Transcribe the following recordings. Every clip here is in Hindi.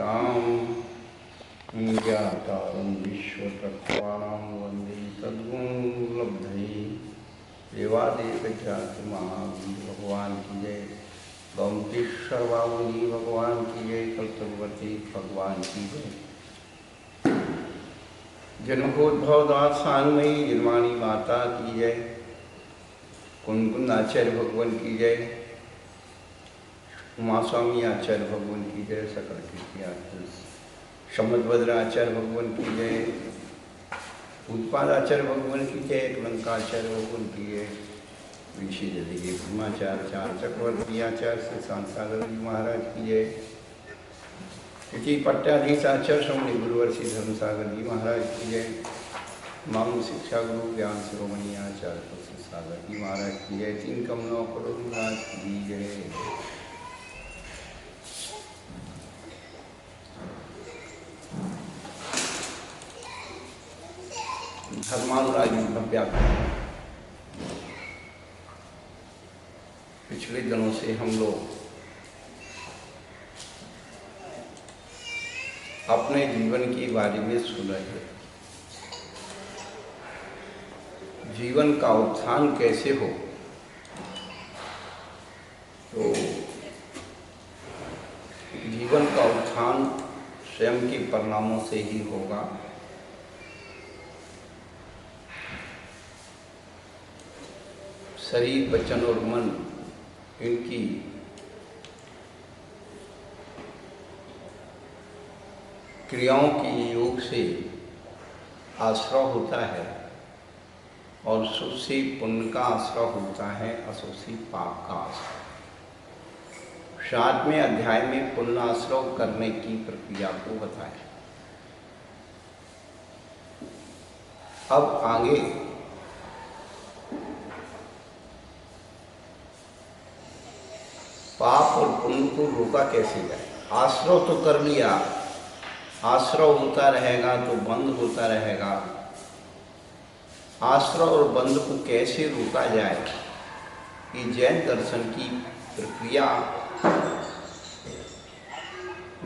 ताम् ज्ञातारं विश्वतत्त्वानां वन्दे तद्गुणलब्धये देवादेव ख्याति महावीर भगवान की जय। गौमतीश्वर बाबूजी भगवान की जय। कल्पवती भगवान की जय। जन्मोद्भव दास सानुमयी जन्मानी माता की जय। कुंकुन आचार्य भगवान की जय। उमा स्वामी आचार्य भगवान की जय। सकल कीर्ति सम्मतभद्र आचार्य भगवान की जय। उत्पाद आचार्य भगवान की जय। लंका आचार्य भगवान की जय। ऋषि जदि ब्रह्माचार्य चार चक्रवर्ती आचार्य श्री सांसागर जी महाराज की जय। तिथि पट्टाधीश आचार्य श्रमणी गुरुवर्षि धर्मसागर जी महाराज की जय। मांग शिक्षा गुरु ज्ञान शिरोमणि आचार्य सागर जी महाराज की जय। तीन कमलों करोड़ महाराज की जय। धर्मानुरागी व्याख्यान। पिछले दिनों से हम लोग अपने जीवन के बारे में सुन रहे हैं। जीवन का उत्थान कैसे हो, तो जीवन का उत्थान स्वयं के परिणामों से ही होगा। शरीर वचन और मन इनकी क्रियाओं के योग से आश्रय होता है और सुख से पुण्य का आश्रय होता है, अशुभ से पाप का आश्रय। 7वें अध्याय में पुण्य आश्रय करने की प्रक्रिया को बताया। अब आगे पाप और पुण्य को रोका कैसे जाए। आश्रय तो कर लिया, आश्रय होता रहेगा तो बंद होता रहेगा। आश्रय और बंद को कैसे रोका जाए, ये जैन दर्शन की प्रक्रिया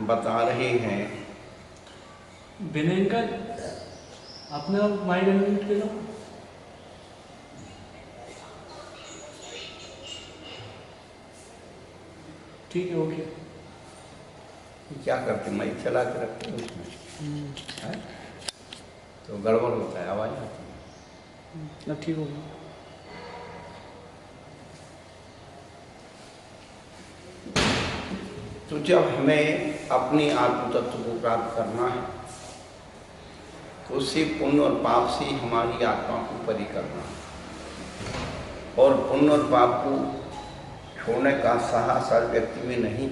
बता रहे हैं। विनय का अपना माइंड अनम्यूट करो। ठीक है, ओके। क्या करते, माइक चला के रखते हैं उसमें है? तो गड़बड़ होता है, आवाज़ आती है। अब ठीक होगा। तो जब हमें अपनी आत्म तत्व को प्राप्त करना है तो उससे पुण्य और पाप से हमारी आत्मा को परे करना है। और पुण्य और पाप को छोड़ने का साहस हर व्यक्ति में नहीं।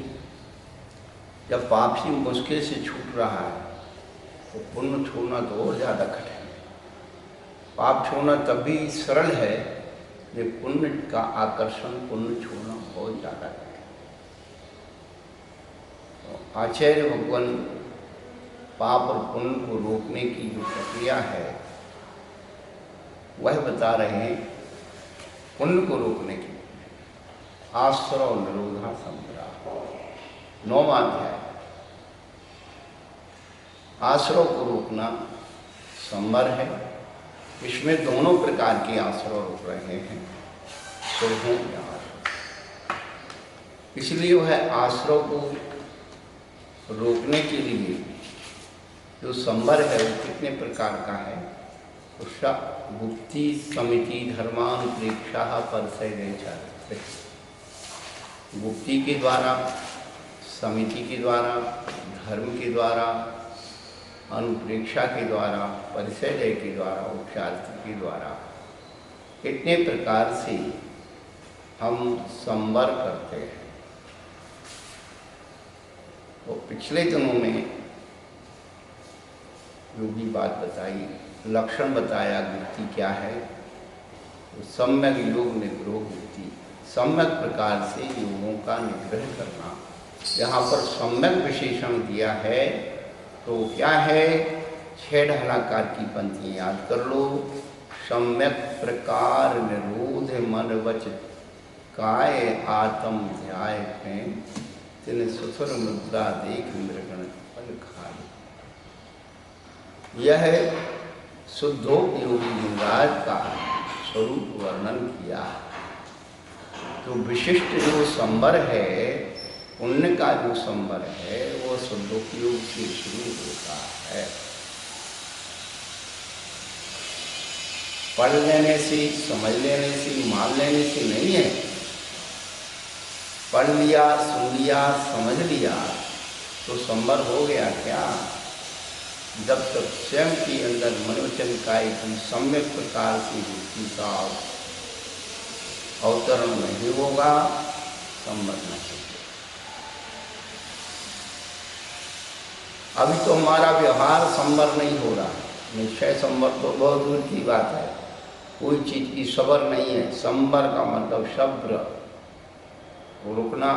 जब पाप ही मुश्किल से छूट रहा है तो पुण्य छोड़ना तो और ज़्यादा कठिन है। पाप छोड़ना तब भी सरल है, लेकिन पुण्य का आकर्षण, पुण्य छोड़ना बहुत ज़्यादा कठिन है। तो आचार्य भगवान पाप और पुण्य को रोकने की जो प्रक्रिया है वह बता रहे हैं। पुण्य को रोकने की आश्रय निरोधा संग्रह 9वां अध्याय। आश्रय को रोकना संवर है। इसमें दोनों प्रकार के आश्रय रोक रहे हैं, शुभों या आश्रय। इसलिए वह आश्रय को रोकने के लिए जो संवर है वो कितने प्रकार का है। उसका गुप्ति समिति धर्मानुप्रेक्षा परसय। गुप्ति के द्वारा, समिति के द्वारा, धर्म के द्वारा, अनुप्रेक्षा के द्वारा, परिचय के द्वारा, उपचार के द्वारा कितने प्रकार से हम संवर करते हैं। तो पिछले दिनों में जो भी बात बताई, लक्षण बताया, गुप्ति क्या है। तो सम्यक योग निग्रह गुप्ति, सम्यक प्रकार से योगों का निग्रह करना। यहाँ पर सम्यक विशेषण दिया है तो क्या है, 6 ढलाकार की पंक्ति याद कर लो। सम्यक प्रकार निरोध मन वच काय आत्म ध्याय तिन सुसुर मुद्रा देख मृगण फल खाए। यह शुद्धोपयोगी महाराज का स्वरूप वर्णन किया। तो विशिष्ट जो संबर है, पुण्य का जो संबर है, वो शुद्धोपयोग से शुरू होता है। पढ़ लेने से, समझ लेने से, मान लेने से नहीं है। पढ़ लिया, सुन लिया, समझ लिया तो संबर हो गया क्या? जब तक स्वयं के अंदर मनोचनिकाय की सम्यक प्रकार से युक्ति का अवतरण नहीं होगा, संबर नहीं। अभी तो हमारा व्यवहार संबर नहीं हो रहा। निश्चय संबर तो बहुत दूर की बात है, कोई चीज की सबर नहीं है। संबर का मतलब सब्र, रुकना।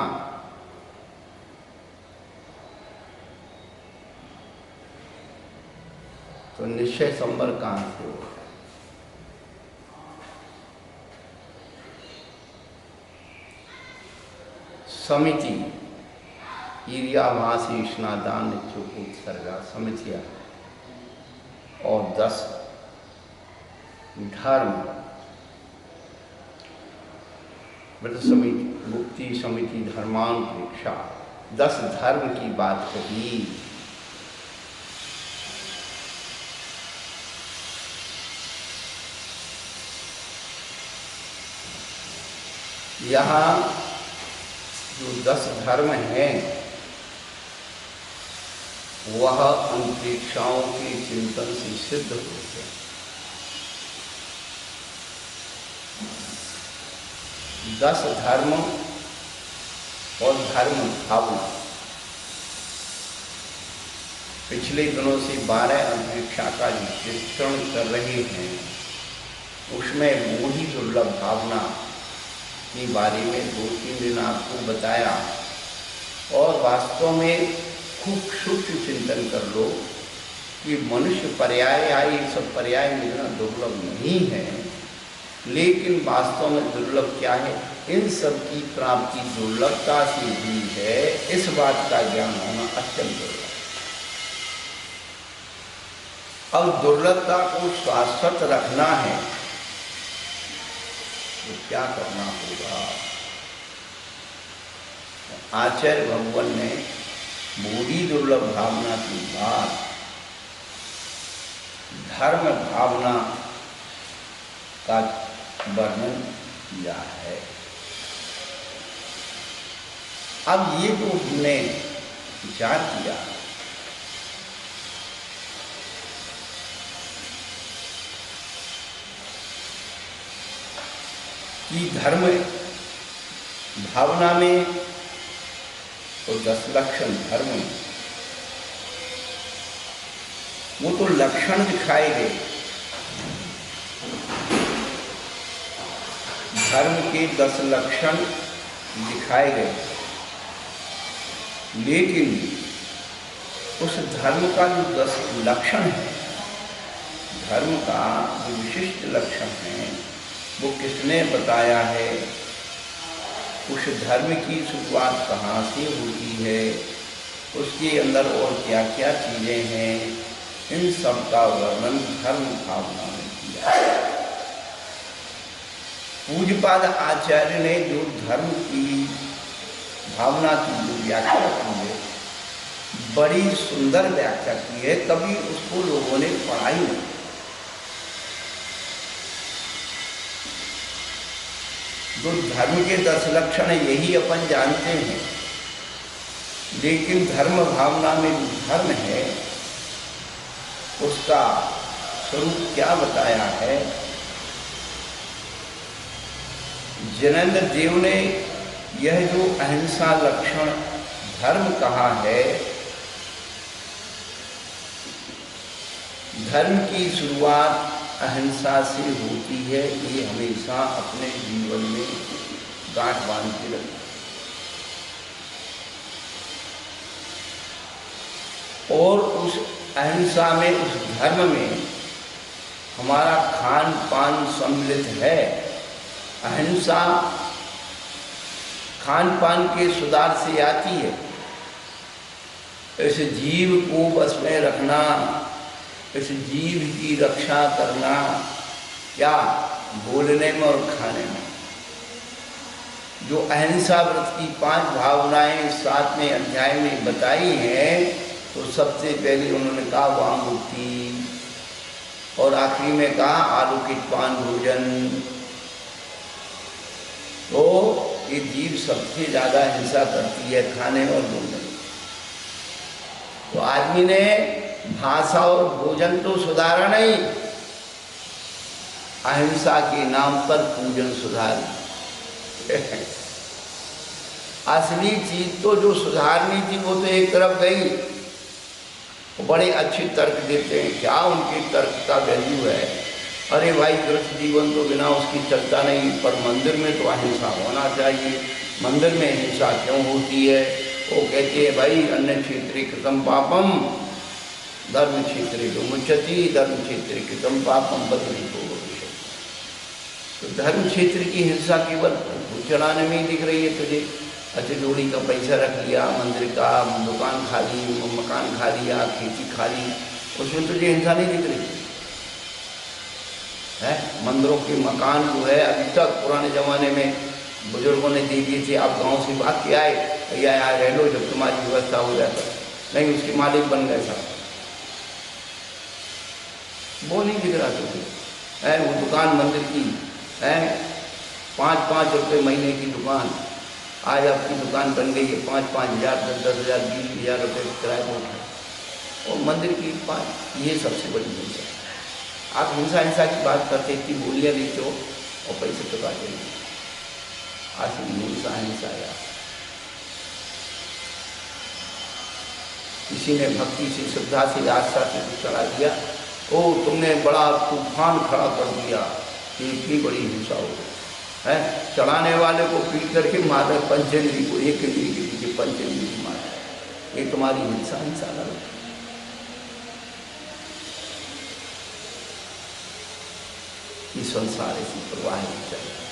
तो निश्चय संबर कहाँ से होगा? समिति ईर्याभासी स्नादान उत्सर्गा समितिया और 10 धर्म, व्रत समिति, मुक्ति समिति, धर्मांतरिक्षा, 10 धर्म की बात कही। यहाँ जो 10 धर्म हैं वह अंतरिक्षाओं के चिंतन से सिद्ध होते हैं। 10 धर्म और धर्म भावना पिछले दिनों से 12 अंतरिक्षा का चित्रण कर रहे हैं। उसमें मोही दुर्लभ भावना के बारे में 2-3 दिन आपको बताया। और वास्तव में खूब सूक्ष्म चिंतन कर लो कि मनुष्य पर्याय या ये सब पर्याय मिलना दुर्लभ नहीं है, लेकिन वास्तव में दुर्लभ क्या है? इन सब की प्राप्ति दुर्लभता से हुई है, इस बात का ज्ञान होना अत्यंत दुर्लभ। अब दुर्लभता को शाश्वत रखना है तो क्या करना होगा? आचार्य भगवान ने बूढ़ी दुर्लभ भावना की बात धर्म भावना का वर्णन किया है। अब ये तो हमने विचार किया कि धर्म भावना में तो 10 लक्षण धर्म, वो तो लक्षण दिखाए गए। धर्म के 10 लक्षण दिखाए गए, लेकिन उस धर्म का जो 10 लक्षण है, धर्म का जो विशिष्ट लक्षण है, वो किसने बताया है? उस धर्म की शुरुआत कहाँ से होती है, उसके अंदर और क्या क्या चीज़ें हैं, इन सब का वर्णन धर्म भावना में किया है। पूज्यपाद आचार्य ने जो धर्म की भावना की जो व्याख्या की है, बड़ी सुंदर व्याख्या की है। कभी उसको लोगों ने पढ़ा ही नहीं। जो धर्म के 10 लक्षण यही अपन जानते हैं, लेकिन धर्म भावना में जो धर्म है उसका स्वरूप क्या बताया है? जैनेन्द्र देव ने यह जो अहिंसा लक्षण धर्म कहा है, धर्म की शुरुआत अहिंसा से होती है, ये हमेशा अपने जीवन में गांठ बांध के रखें। और उस अहिंसा में, उस धर्म में हमारा खान पान सम्मिलित है। अहिंसा खान पान के सुधार से आती है। इस जीव को बस में रखना, इस जीव की रक्षा करना, क्या बोलने में और खाने में। जो अहिंसा व्रत की 5 भावनाएं 7वें अध्याय में बताई हैं, तो सबसे पहले उन्होंने कहा वामुक्ति, और आखिरी में कहा आलौकिक पान भोजन। तो ये जीव सबसे ज़्यादा हिंसा करती है खाने और भोजन। तो आदमी ने भाषा और भोजन तो सुधारा नहीं, अहिंसा के नाम पर पूजन सुधार। असली चीज तो जो सुधारनी थी वो तो एक तरफ गई। बड़े अच्छे तर्क देते हैं, क्या उनके तर्क का वैल्यू है। अरे भाई गृहस्थ जीवन तो बिना उसकी चलता नहीं, पर मंदिर में तो अहिंसा होना चाहिए। मंदिर में हिंसा क्यों होती है? वो कहते हैं भाई अन्य क्षेत्रे कृतम पापम धर्म क्षेत्रे तो मुच्यति, धर्म क्षेत्रे कृतम पापम बदली को। तो धर्म क्षेत्र की हिंसा केवल भूत चढ़ाने में ही दिख रही है तुझे। अच्छे जोड़ी का पैसा रख लिया, मंदिर का दुकान खा ली, मकान खा लिया, खेती खा ली, उसमें तुझे हिंसा नहीं दिख रही है। मंदिरों के मकान जो है अभी तक पुराने ज़माने में बुजुर्गों ने दे दिए थे, आप गांव से भाग के आए, भैया यहाँ रह लो जब तुम्हारी व्यवस्था हो जाता। नहीं, उसके मालिक बन गए साहब, वो नहीं दिख रहा तुझे है। वो दुकान मंदिर की है, 5-5 रुपये महीने की दुकान, आज आपकी दुकान बन गई है 5-5 हज़ार, 10-10 हज़ार, 20 हज़ार रुपये किराए को उठा, और मंदिर की 5। ये सबसे बड़ी हिंसा है। आप हिंसा की बात करते, इतनी बोलियाँ देते हो और पैसे चुकाते नहीं। आखिर हिंसा या किसी ने भक्ति से श्रद्धा से आस्था से कुछ चला दिया, ओ तुमने बड़ा तूफान खड़ा कर दिया, ये इतनी बड़ी हिंसा हो गई है। चढ़ाने वाले को पीट करके मारा, पंचेंद्री को एक इंद्री के पीछे पंचेंद्री को मारा, ये तुम्हारी हिंसा ना। ये संसार ऐसी प्रवाहित चल रहा है।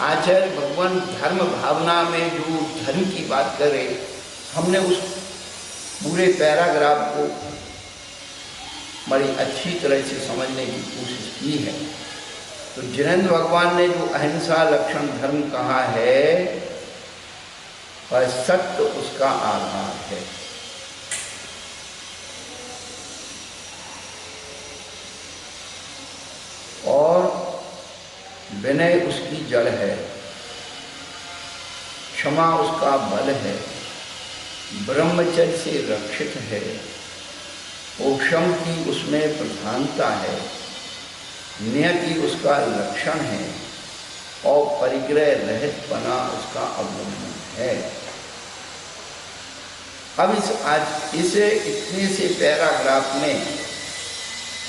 आचार्य भगवान धर्म भावना में जो धर्म की बात करे, हमने उस पूरे पैराग्राफ को बड़ी अच्छी तरह से समझने की कोशिश की है। तो जिनेंद्र भगवान ने जो अहिंसा लक्षण धर्म कहा है, वह सत्य उसका आधार है। और विनय उसकी जड़ है, क्षमा उसका बल है, ब्रह्मचर्य से रक्षित है, उपशम की उसमें प्रधानता है, नियति उसका लक्षण है, और परिग्रह रहित बना उसका अवलंबन है। अब इसे इतने से पैराग्राफ में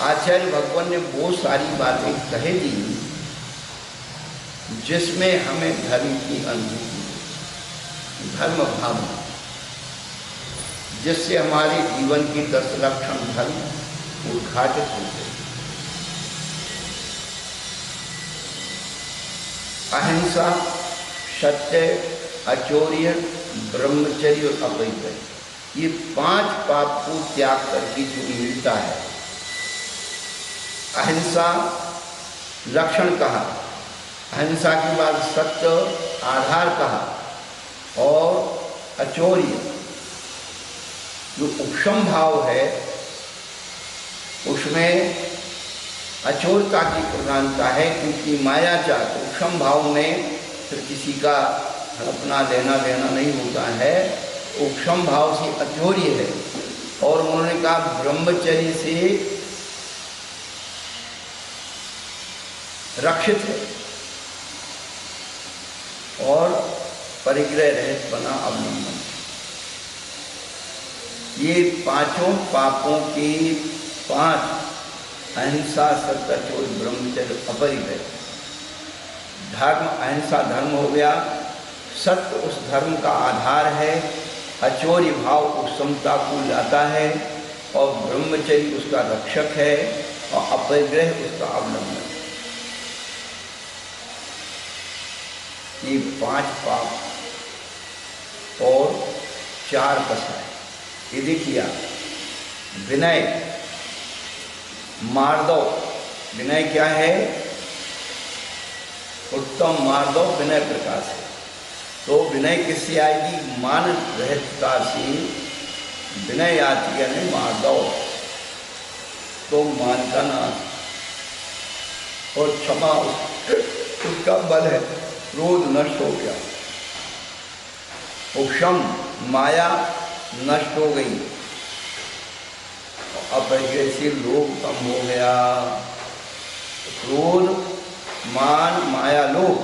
आचार्य भगवान ने वो सारी बातें कह दी जिसमें हमें धर्म की अनुभूति, धर्म भावना, जिससे हमारे जीवन की 10 लक्षण धर्म उद्घाटित होते हैं। अहिंसा, सत्य, अचौर्य, ब्रह्मचर्य और अपरिग्रह, ये 5 पाप को त्याग करके जो मिलता है। अहिंसा लक्षण कहा, अहिंसा के बाद सत्य आधार कहा, और अचौर्य जो उपशम भाव है उसमें अचोरता की प्रधानता है, क्योंकि माया चाह उपशम भाव में फिर किसी का अपना लेना देना नहीं होता है, उपशम भाव से अचौर्य है। और उन्होंने कहा ब्रह्मचर्य से रक्षित है, और परिग्रह रहित बना अवलंबन। ये 5 पापों के 5, अहिंसा, सत्य, चोर, ब्रह्मचर्य, अपरिग्रह। धर्म, अहिंसा धर्म हो गया, सत्य उस धर्म का आधार है, अचौर्य भाव उस समता को लाता है, और ब्रह्मचर्य उसका रक्षक है, और अपरिग्रह उसका अवलंबन। ये 5 पाप और 4 कसाय। ये देखिए आप, विनय, मार्दव। विनय क्या है? उत्तम, मार्दव विनय प्रकाश है। तो विनय किससे आएगी? मान रहता से विनय आती है, नहीं मार्दव, तो मान का नाश। और क्षमा उसका बल है, क्रोध नष्ट हो गया। उपशम, माया नष्ट हो गई। अब जैसे लोभ कम हो गया, क्रोध, मान, माया, लोभ।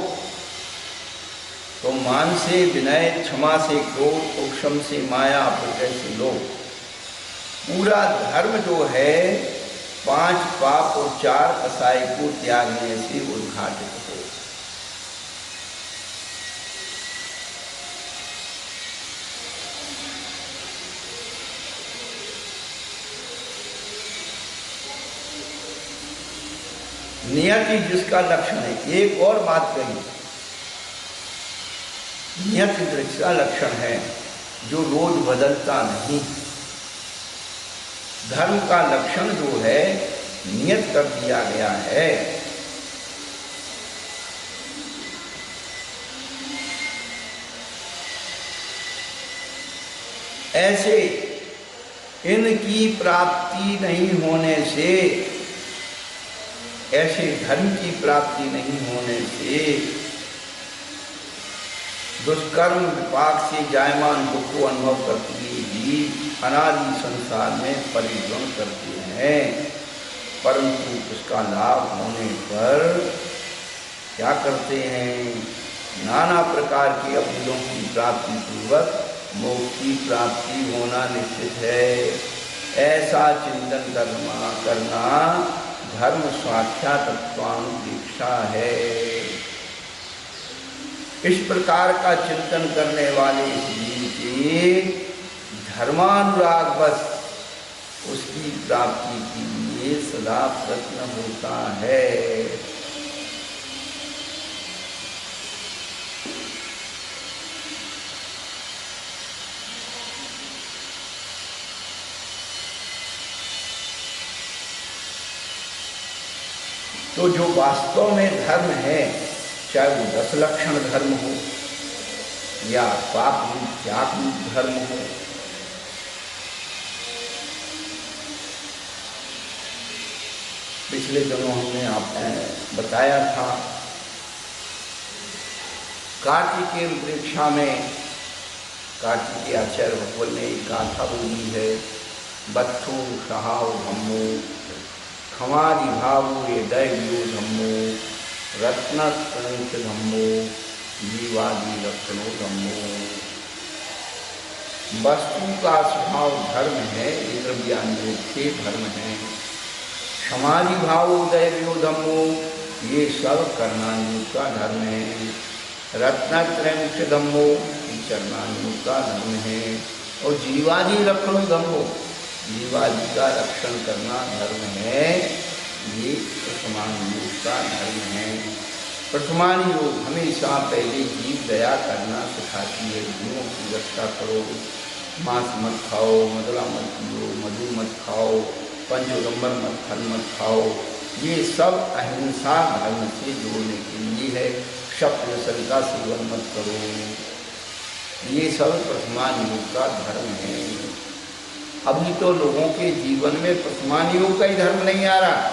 तो मान से विनय, क्षमा से क्रोध, उपशम से माया, प्रत्यय से लोभ। पूरा धर्म जो है 5 पाप और 4 कसाई को त्यागने से उद्घाटित हो। नियति जिसका लक्षण है। एक और बात कही, नियति जिसका लक्षण है, जो रोज बदलता नहीं। धर्म का लक्षण जो है नियत कर दिया गया है। ऐसे इनकी प्राप्ति नहीं होने से, ऐसे धर्म की प्राप्ति नहीं होने से दुष्कर्म विपाक से जायमान दुख को अनुभव करते ही अनादि संसार में परिश्रम करते हैं, परंतु उसका लाभ होने पर क्या करते हैं? नाना प्रकार के अवगुणों की प्राप्ति पूर्वक मोक्ष की प्राप्ति होना निश्चित है। ऐसा चिंतन करना धर्म साक्षात्त्वानुदीक्षा है। इस प्रकार का चिंतन करने वाले इस जीव के धर्मानुराग बस उसकी प्राप्ति के लिए सदा प्रयत्न होता है। तो जो वास्तव में धर्म है, चाहे वो 10 लक्षण धर्म हो या पाप रूप त्याग रूप धर्म हो, पिछले दिनों हमने आपको बताया था, कार्तिकेय वृक्षा में कार्तिकेय आचार्य भगवान ने एक गाथा बोली है, बच्चो सहाव धम्मो खमादि भावो ये दैव्यो धम्मो रत्न संच धम्मो जीवादि लक्षणों धम्मो। वस्तु का स्वभाव धर्म है, ये द्रव्यान्योग से धर्म है। समाधि भाव दैव्यो धम्मो, ये सब कर्णान्योग का धर्म है। रत्नत्रयंच धम्मो, चरणान्योग का धर्म है। और जीवादि लक्षणों धम्मो, जीवादि का रक्षण करना धर्म है, ये प्रथमान योग का धर्म है। प्रथमान योग हमेशा पहले जीव दया करना सिखाती है। जीवों की रक्षा करो, मांस मत खाओ, मदरा मत पियो, मधु मत खाओ, पंचगंबर मत फल मत खाओ। ये सब अहिंसा धर्म से जोड़ने के लिए है। शब्द व्यसन का सेवन मत करो, ये सब प्रथमान योग का धर्म है। अभी तो लोगों के जीवन में प्रथमान योग का ही धर्म नहीं आ रहा।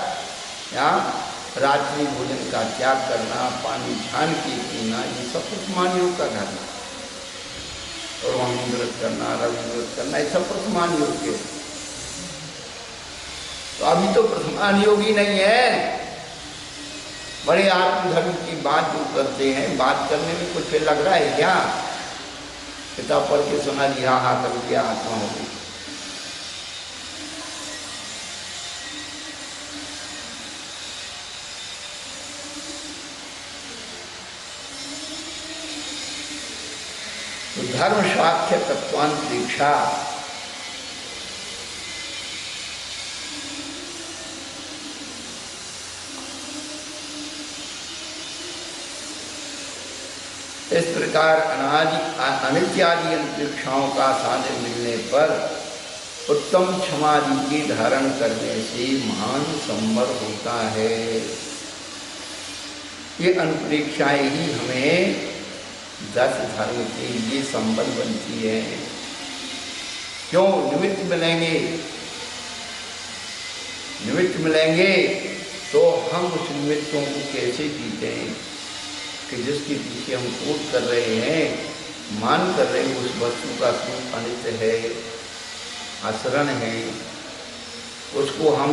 यहाँ रात्रि भोजन का त्याग करना, पानी छान के पीना, ये सब प्रथमान योग का धर्म है। और रोहिणी व्रत करना, रवि व्रत करना, ये सब प्रथमान योग के। तो अभी तो प्रथमान योग ही नहीं है। बड़े आत्मधर्म की बात जो करते हैं, बात करने में कुछ लग रहा है क्या? किताब पढ़ के सुना जी हाँ हाँ कर दिया, आत्मा हो गई। तो धर्म साक्ष्य तत्वांतरिक्षा, इस प्रकार प्रकार अनित्य आदि अंतरिक्षाओं का साधन मिलने पर उत्तम क्षमादि के धारण करने से महान संवर होता है। ये अनुप्रेक्षाएं ही हमें 10 धर्म के लिए संबल बनती है। क्यों? निमित्त मिलेंगे तो हम उस निमित्तों को कैसे जीते हैं कि जिसके पीछे हम कूद कर रहे हैं, मान कर रहे हैं उस वस्तु का स्वरूप अनित्य है, आचरण है, उसको हम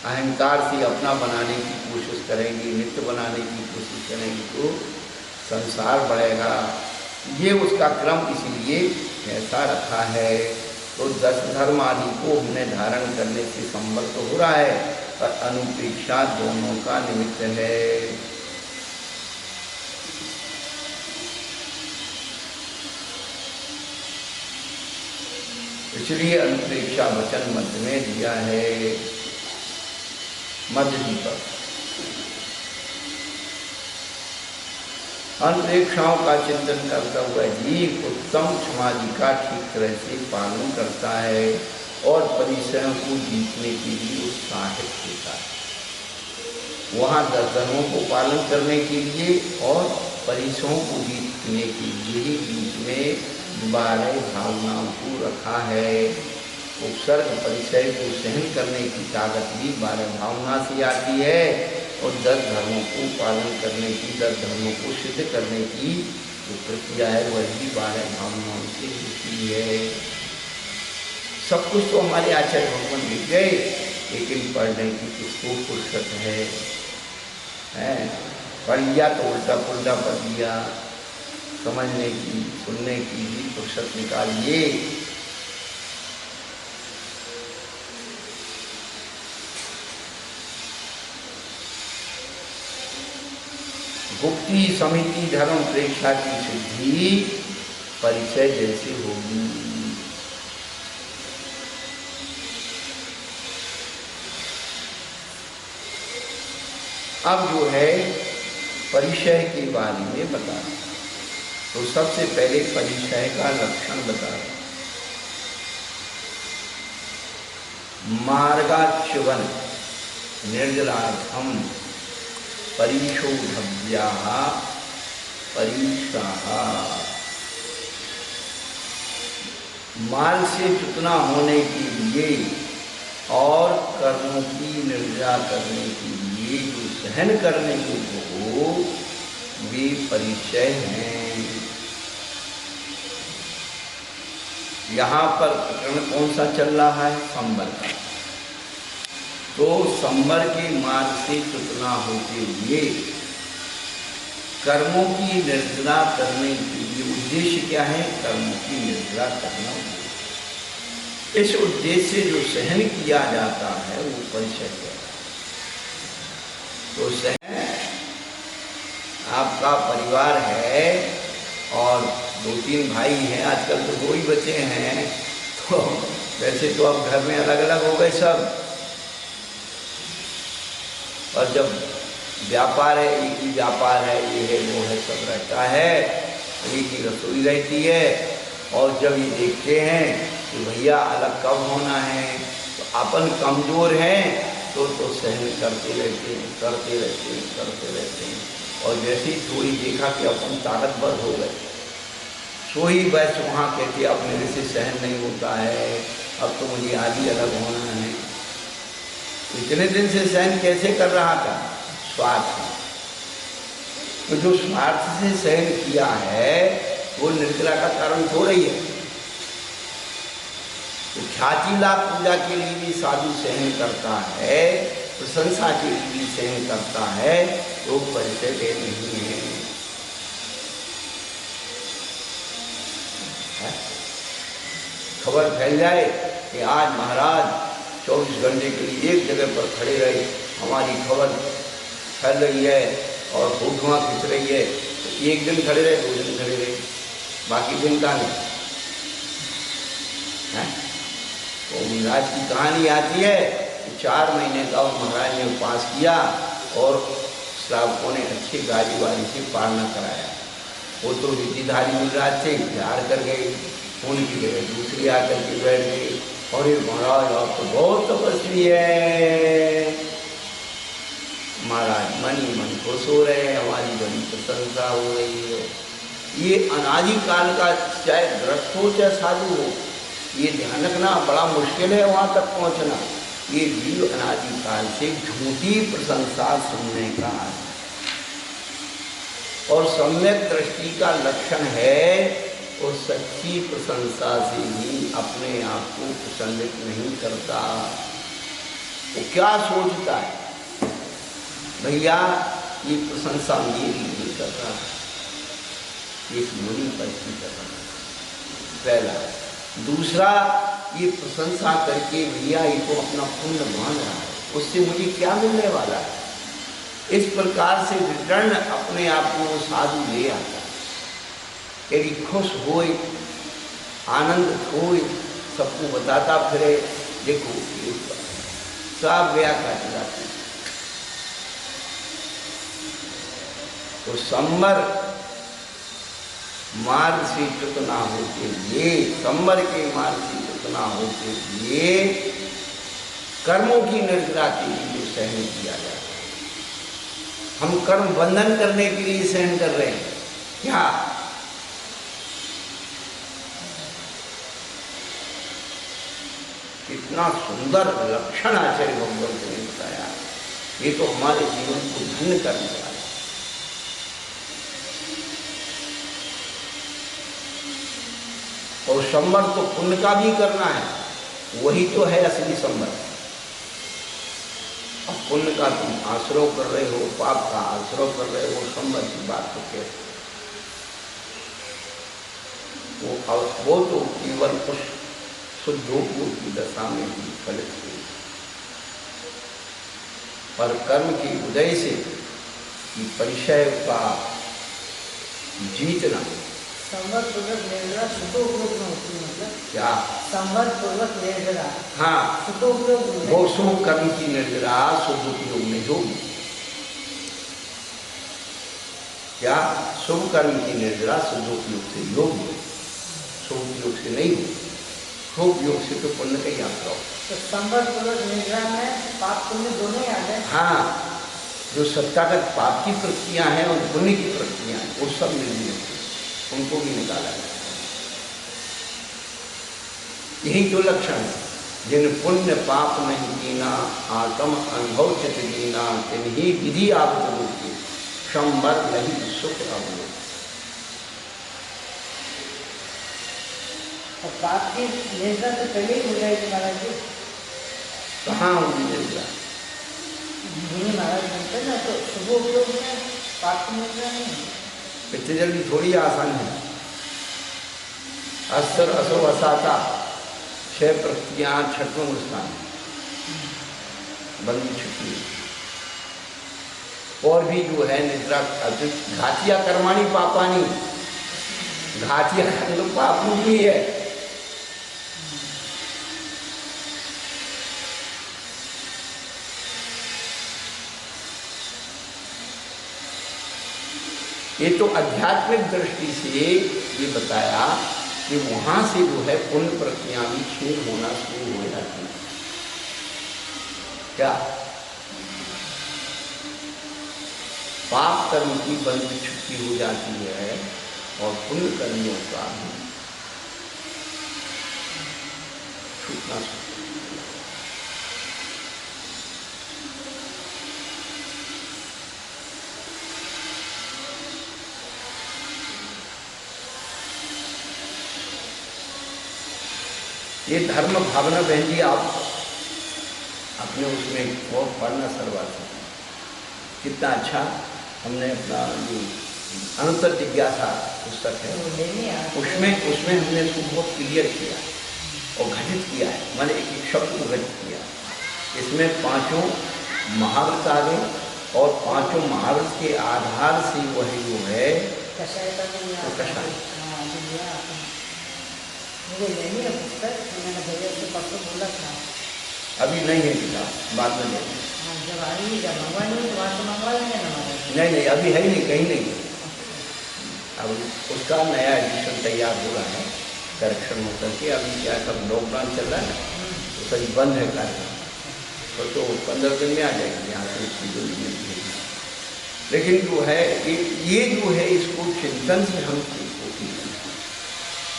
अहंकार से अपना बनाने की कोशिश करेंगे, नित्य बनाने की कोशिश करेंगे तो संसार बढ़ेगा। ये उसका क्रम इसीलिए ऐसा रखा है। तो 10 धर्म आदि को हमने धारण करने से संबल तो हो रहा है, पर अनुपेक्षा दोनों का निमित्त है। इसलिए अनुप्रेक्षा वचन मध्य में दिया है, मध्य दीपक। अनुप्रेक्षाओं का चिंतन करता हुआ जीव उत्तम समाधि का ठीक तरह से पालन करता है और परिसरों को जीतने के लिए उत्साहित होता है। वहाँ 10 धर्मों को पालन करने के लिए और परिसरों को जीतने के लिए ही बीच में 12 भावनाओं को रखा है। उपसर्ग परिचय को सहन करने की ताकत भी 12 भावना से आती है और 10 धर्मों को पालन करने की, 10 धर्मों को सिद्ध करने की जो प्रक्रिया है वह भी 12 भावनाओं से होती है। सब कुछ तो हमारे आचार्य भगवान मिल गए, लेकिन पढ़ने की किसको फुर्सत है? पढ़ लिया तो उल्टा पुल्टा पढ़ लिया, समझने की, सुनने की भी फुर्सत निकालिए। गुप्ती समिति धर्म प्रेक्षा की सिद्धि परिचय जैसे होगी। अब जो है परिचय के बारे में बता, तो सबसे पहले परिचय का लक्षण बता। मार्गाच्युवन निर्जलार्थम परिशोधव्याः परीक्षाः। माल से चुकना होने के लिए और कर्मों की निर्जा करने के लिए जो सहन करने योग्य हो वे परिचय हैं। यहाँ पर प्रकरण कौन सा चल रहा है? संबर का। तो संबर के मार्ग से चुकना होते हुए कर्मों की निर्जरा करने के लिए उद्देश्य क्या है? कर्मों की निर्जरा करना। इस उद्देश्य से जो सहन किया जाता है वो परिचय है। तो सहन, आपका परिवार है और 2-3 भाई हैं, आजकल तो 2 ही बच्चे हैं, तो वैसे तो अब घर में अलग अलग हो गए सब, और जब व्यापार है, एक ही व्यापार है, ये है वो है, सब रहता है, एक ही रसोई रहती है, और जब ये देखते हैं कि भैया अलग कब होना है, तो अपन कमज़ोर हैं तो सहन करते रहते हैं, और जैसे ही थोड़ी देखा कि अपन ताकतवर हो गए, सो ही बस वहाँ कहते अब मेरे से सहन नहीं होता है, अब तो मुझे आदि अलग होना है। इतने दिन से सहन कैसे कर रहा था? स्वार्थ। तो जो स्वार्थ से सहन किया है वो निर्जला का कारण थोड़ा ही है। तो ख्याति लाभ पूजा के लिए भी साधु सहन करता है, प्रशंसा के लिए भी सहन करता है, तो परिचय दे नहीं है। खबर फैल जाए कि आज महाराज 24 घंटे के लिए एक जगह पर खड़े रहे, हमारी खबर फैल रही है और धुआं खिंच रही है, तो एक दिन खड़े रहे, 2 दिन खड़े रहे, बाकी दिन का नहीं है। तो महाराज की कहानी आती है कि 4 महीने का महाराज ने उपवास किया और श्रावकों ने अच्छी गाड़ी वाली से पालना कराया। वो तो विधिधारी युवराज से प्यार कर गई, उनकी जगह दूसरी आकर के बैठ गई। और ये महाराज आप तो बहुत तपस्वी है, महाराज मन ही मन खुश हो रहे हैं, हमारी बड़ी प्रशंसा हो रही है। ये अनादि काल का चाहे ग्रस्त हो चाहे साधु हो, ये ध्यान रखना बड़ा मुश्किल है वहाँ तक पहुँचना। ये जीव अनादि काल से झूठी प्रशंसा सुनने का है, और सम्यक दृष्टि का लक्षण है और सच्ची प्रशंसा से ही अपने आप को प्रसन्नित नहीं करता। वो क्या सोचता है, भैया ये प्रशंसा मेरी नहीं कर रहा, एक मुनि पर ही कर रहा। पहला। दूसरा, ये प्रशंसा करके भैया ये तो अपना पुण्य मान रहा है, उससे मुझे क्या मिलने वाला है। इस प्रकार से रिटर्न अपने आप को साधु ले आता है। यदि खुश होए, आनंद होए, सबको बताता फिरे, देखो सब गया काट जाते। तो संवर मार्ग से च्युत ना होते हुए, संवर के मार्ग से च्युत ना होते हुए कर्मों की निर्जरा के लिए जो सहन किया जाता है, हम कर्म बंधन करने के लिए सहन कर रहे हैं क्या? कितना सुंदर लक्षण आचार्य भगवंत ने बताया, ये तो हमारे जीवन को धन्य करने वाला है। और संवर तो पुण्य का भी करना है, वही तो है असली संवर। अब पुण्य का तुम आश्रय कर रहे हो, पाप का आश्रय कर रहे हो, संवर की बात तो कैसे? वो तो केवल कुछ शुद्धोपयोग की दशा में भी फलित हुई, पर कर्म की उदय से कि परिचय का जीतना। संवर पूर्वक निर्जरा शुद्धोपयोग में होती है, मतलब क्या? संवर पूर्वक निर्जरा, हाँ, शुद्धोपयोग वो शुभ कर्म की निर्जरा शुभ उपयोग में होगी। क्या? शुभ कर्म की निर्जरा शुभ उपयोग से योग्य, शुभ उपयोग से नहीं होगी। शुभ उपयोग से तो पुण्य का ही आश्रय। तो संवर पूर्वक निर्जरा में पाप पुण्य दोनों ही आ गए। हाँ, जो सत्तागत पाप की प्रक्रिया है और पुण्य की प्रक्रिया है, वो सब निर्जर, उनको भी निकाला है। यही जो लक्षण है, जिन पुण्य पाप नहीं कीना, आत्म अनुभव चित कीना, तिन्ही विधि आवत रूपी संवर नहीं सुख अवलोक। और पाप की निर्जरा तो पहले ही हो जाएगी महाराज जी। कहाँ होगी निर्जरा? मुनि महाराज बनते ना, तो शुभ उपयोग में पाप की निर्जरा नहीं है। इतनी जल्दी थोड़ी आसान है। अस्तर असो असाता 6 प्रक्रिया 6वां स्थान बंदी छुट्टी। और भी जो है निद्रा घातिया कर्माणी पापानी, घातिया कर्म पाप भी है। ये तो आध्यात्मिक दृष्टि से ये बताया कि वहां से जो है पुण्य प्रक्रिया भी क्षीण होना शुरू हो जाती है। क्या? पाप कर्म की बंद छुट्टी हो जाती है और पुण्य कर्मियों का भी छूटना शुरू। ये धर्म भावना बहन जी आप अपने उसमें और पढ़ना सर्वार्थ कितना अच्छा हमने अपना जो अनंतर जिज्ञासा पुस्तक है उसमें हमने इसको बहुत क्लियर किया और घटित किया है, मैंने एक एक शब्द को घटित किया। इसमें 5 महाव्रत आ गए और 5 महाव्रत के आधार से वह जो है कषाय। मुझे लेनी है पुस्तक, मैंने भैया से परसों बोला था। अभी नहीं है किताब, बाद में लेंगे। जब आएगी, जब मंगवाएंगे तो वहाँ से मंगवा लेंगे ना। नहीं, अभी है ही नहीं, कहीं नहीं। अब उसका नया एडिशन तैयार हो रहा है, करेक्शन होकर के। अभी क्या सब लॉकडाउन चल रहा है ना, तो सही बंद है कार्यक्रम, तो 15 दिन में आ जाएगी यहाँ से उसकी जो भेजी। लेकिन जो है ये जो है इसको चिंतन से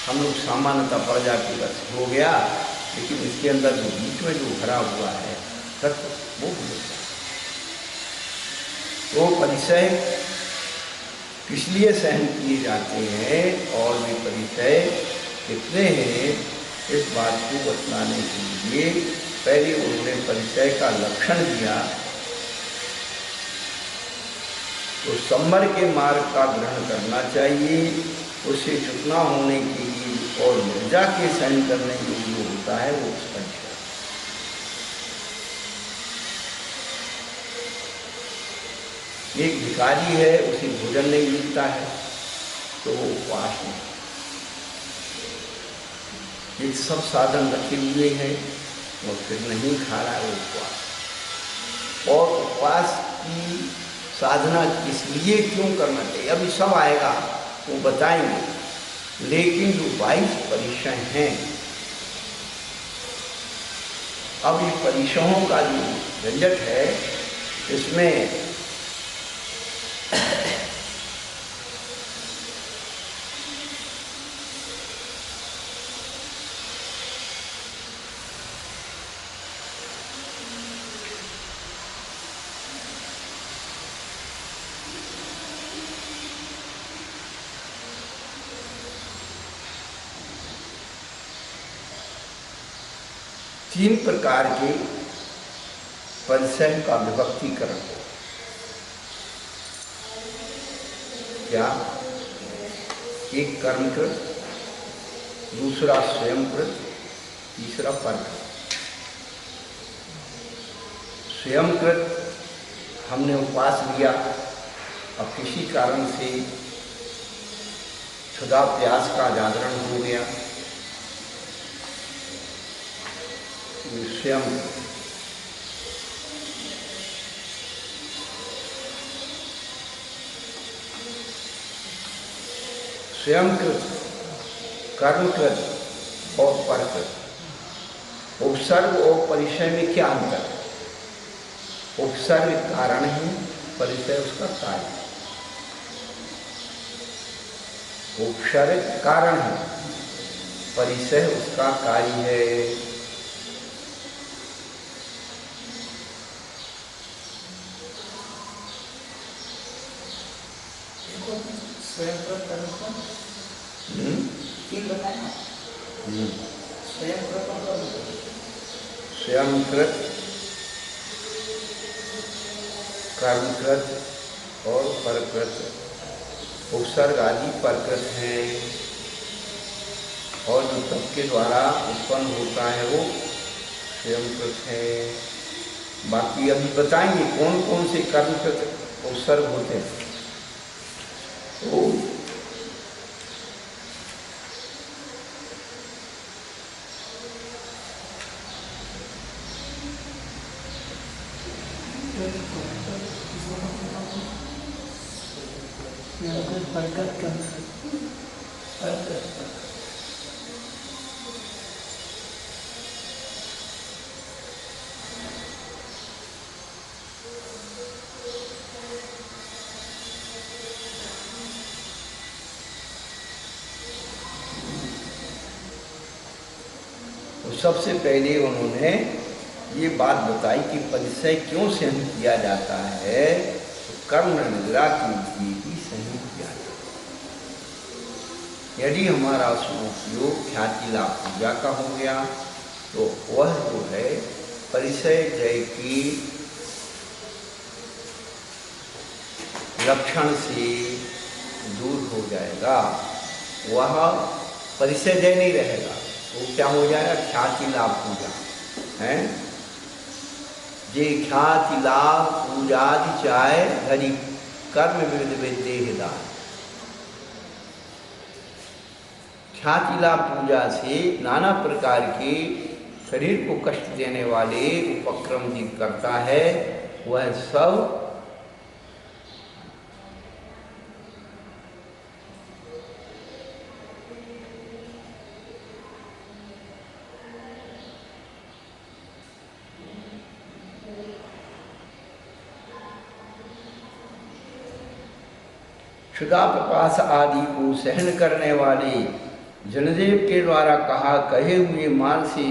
हम लोग सामान्यतः पड़ जाती बस हो गया, लेकिन इसके अंदर जो बीच में जो भरा हुआ है तत्व वो भूल जाए। वो परिचय किस लिए सहन किए जाते हैं और वे परिचय कितने हैं, इस बात को बतलाने के लिए पहले उन्होंने परिचय का लक्षण दिया। तो संवर के मार्ग का ग्रहण करना चाहिए, उससे चुकना होने के लिए और निर्जा के सहन करने के लिए होता है वो स्पष्ट है। एक भिखारी है, उसे भोजन नहीं मिलता है तो वो उपवास में, ये सब साधन रखे हुए हैं और फिर नहीं खा रहा है वो उपवास। और उपवास की साधना किस लिए क्यों करना चाहिए अभी सब आएगा वो बताएंगे, लेकिन जो 22 परिचय हैं, अब ये परिचयों का जो झंझट है इसमें तीन प्रकार के परिचय का विभक्तिकरण हो। क्या? एक कर्मकृत, दूसरा स्वयंकृत, तीसरा परकृत। स्वयंकृत हमने उपवास लिया, अब किसी कारण से क्षुधा प्यास का जागरण हो गया, स्वयं स्वयंकृत, कर्मकृत और परकृत। उपसर्ग और परिचय में क्या अंतर है? उपसर्ग कारण है, परिचय उसका कार्य। उपसर्ग कारण है, परिचय उसका कार्य है। स्वयंकृत कर्म तीन बताए। स्वयंकृत कर्मकृत और परकृत। उपसर्ग आदि परकृत हैं और जो सबके द्वारा उत्पन्न होता है वो स्वयंकृत है। बाकी अभी बताएंगे कौन कौन से कर्मकृत उपसर्ग होते हैं। तो सबसे पहले उन्होंने ये बात बताई कि परिचय क्यों सहन किया जाता है, तो कर्म निद्रा के लिए ही सहन किया जाता है। यदि हमारा उपयोग ख्याति लाभ पूजा का हो गया तो वह जो है परिचय जय की लक्षण से दूर हो जाएगा, वह परिचय जय नहीं रहेगा, वो क्या हो जाएगा? ख्याति लाभ पूजा है। जे ख्याति लाभ पूजा चाहे हरि कर्म विविध विदेहदान। ख्याति लाभ पूजा से नाना प्रकार के शरीर को कष्ट देने वाले उपक्रम जी करता है, वह सब क्षुधा पिपास आदि को सहन करने वाले जनदेव के द्वारा कहे हुए मार्ग से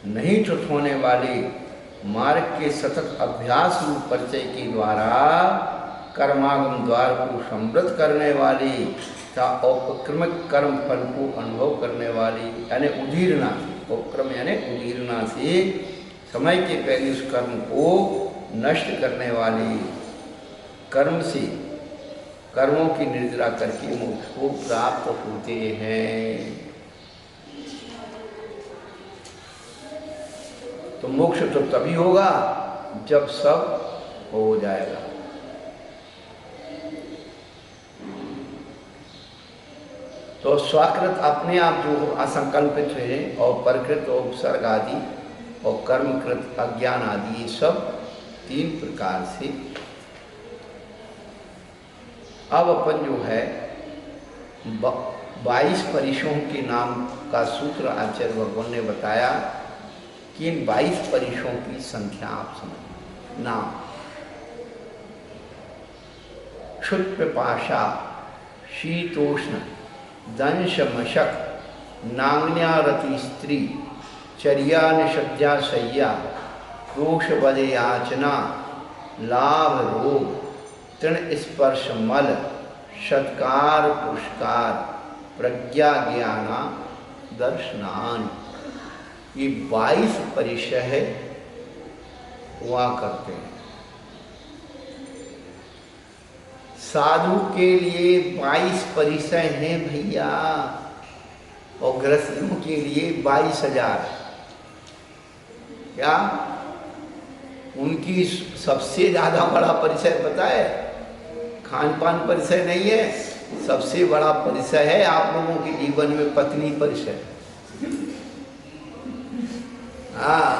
नहीं च्युत होने वाले मार्ग के सतत अभ्यास रूप परिचय के द्वारा कर्मागम द्वार को समृद्ध करने वाले तथा उपक्रमिक कर्म फल को अनुभव करने वाली यानी उदीरना, उपक्रम यानी उदीरना से समय के पहले उस कर्म को नष्ट करने वाली कर्म से कर्मों की निर्जरा करके मोक्ष को प्राप्त होते हैं। तो मोक्ष तो तभी होगा जब सब हो जाएगा। तो स्वाकृत अपने आप जो असंकल्पित है और प्रकृत और उपसर्ग आदि और कर्मकृत अज्ञान आदि ये सब 3 प्रकार से। अब अपन जो है 22 परिशों के नाम का सूत्र आचार्य भगवान ने बताया कि इन 22 परिशों की संख्या आप समझ। नाम क्षुत पिपाशा, शीतोष्ण, दंश मशक, नांग्न्यारति स्त्री, चर्या निषद्या शय्या, क्रोश बद याचना, लाभ रोग, तृण स्पर्श मल, सत्कार पुरस्कार, प्रज्ञा ज्ञाना दर्शनान, ये 22 परिचय हुआ करते हैं। साधु के लिए 22 परिचय हैं भैया, और गृहस्थियों के लिए 22,000। क्या उनकी सबसे ज़्यादा बड़ा परिचय पता है? खान पान परिचय नहीं है, सबसे बड़ा परिचय है आप लोगों के जीवन में पत्नी परिचय। हाँ,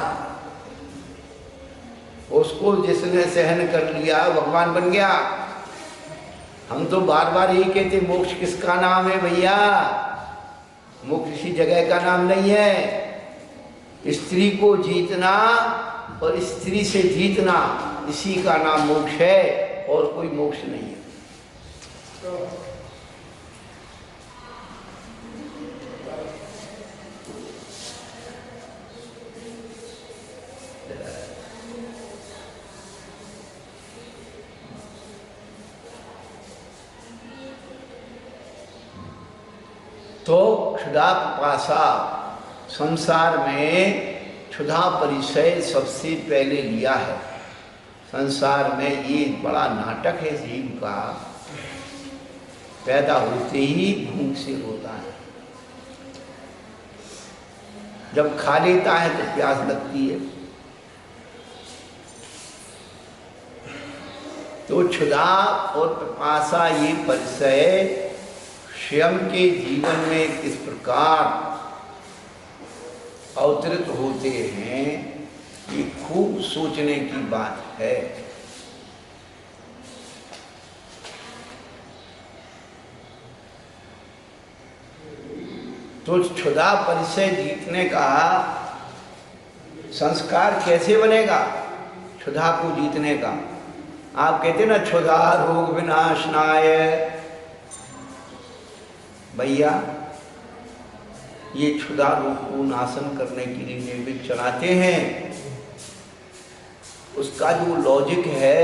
उसको जिसने सहन कर लिया भगवान बन गया। हम तो बार बार यही कहते मोक्ष किसका नाम है भैया? मोक्ष किसी जगह का नाम नहीं है। स्त्री को जीतना और स्त्री से जीतना, इसी का नाम मोक्ष है, और कोई मोक्ष नहीं है। तो क्षुधा पिपासा, संसार में क्षुधा परिचय सबसे पहले लिया है। संसार में ये बड़ा नाटक है जीव का, पैदा होते ही भूख से होता है, जब खा लेता है तो प्यास लगती है। तो क्षुधा और पिपासा ये परिचय स्वयं के जीवन में किस प्रकार अवतरित होते हैं, ये खूब सोचने की बात है। तो क्षुधा परिचय जीतने का संस्कार कैसे बनेगा? क्षुधा को जीतने का आप कहते ना क्षुधा रोग विनाशनाय, भैया ये क्षुधा रोग को नाशन करने के लिए नैवेद्य चढ़ाते हैं। उसका जो लॉजिक है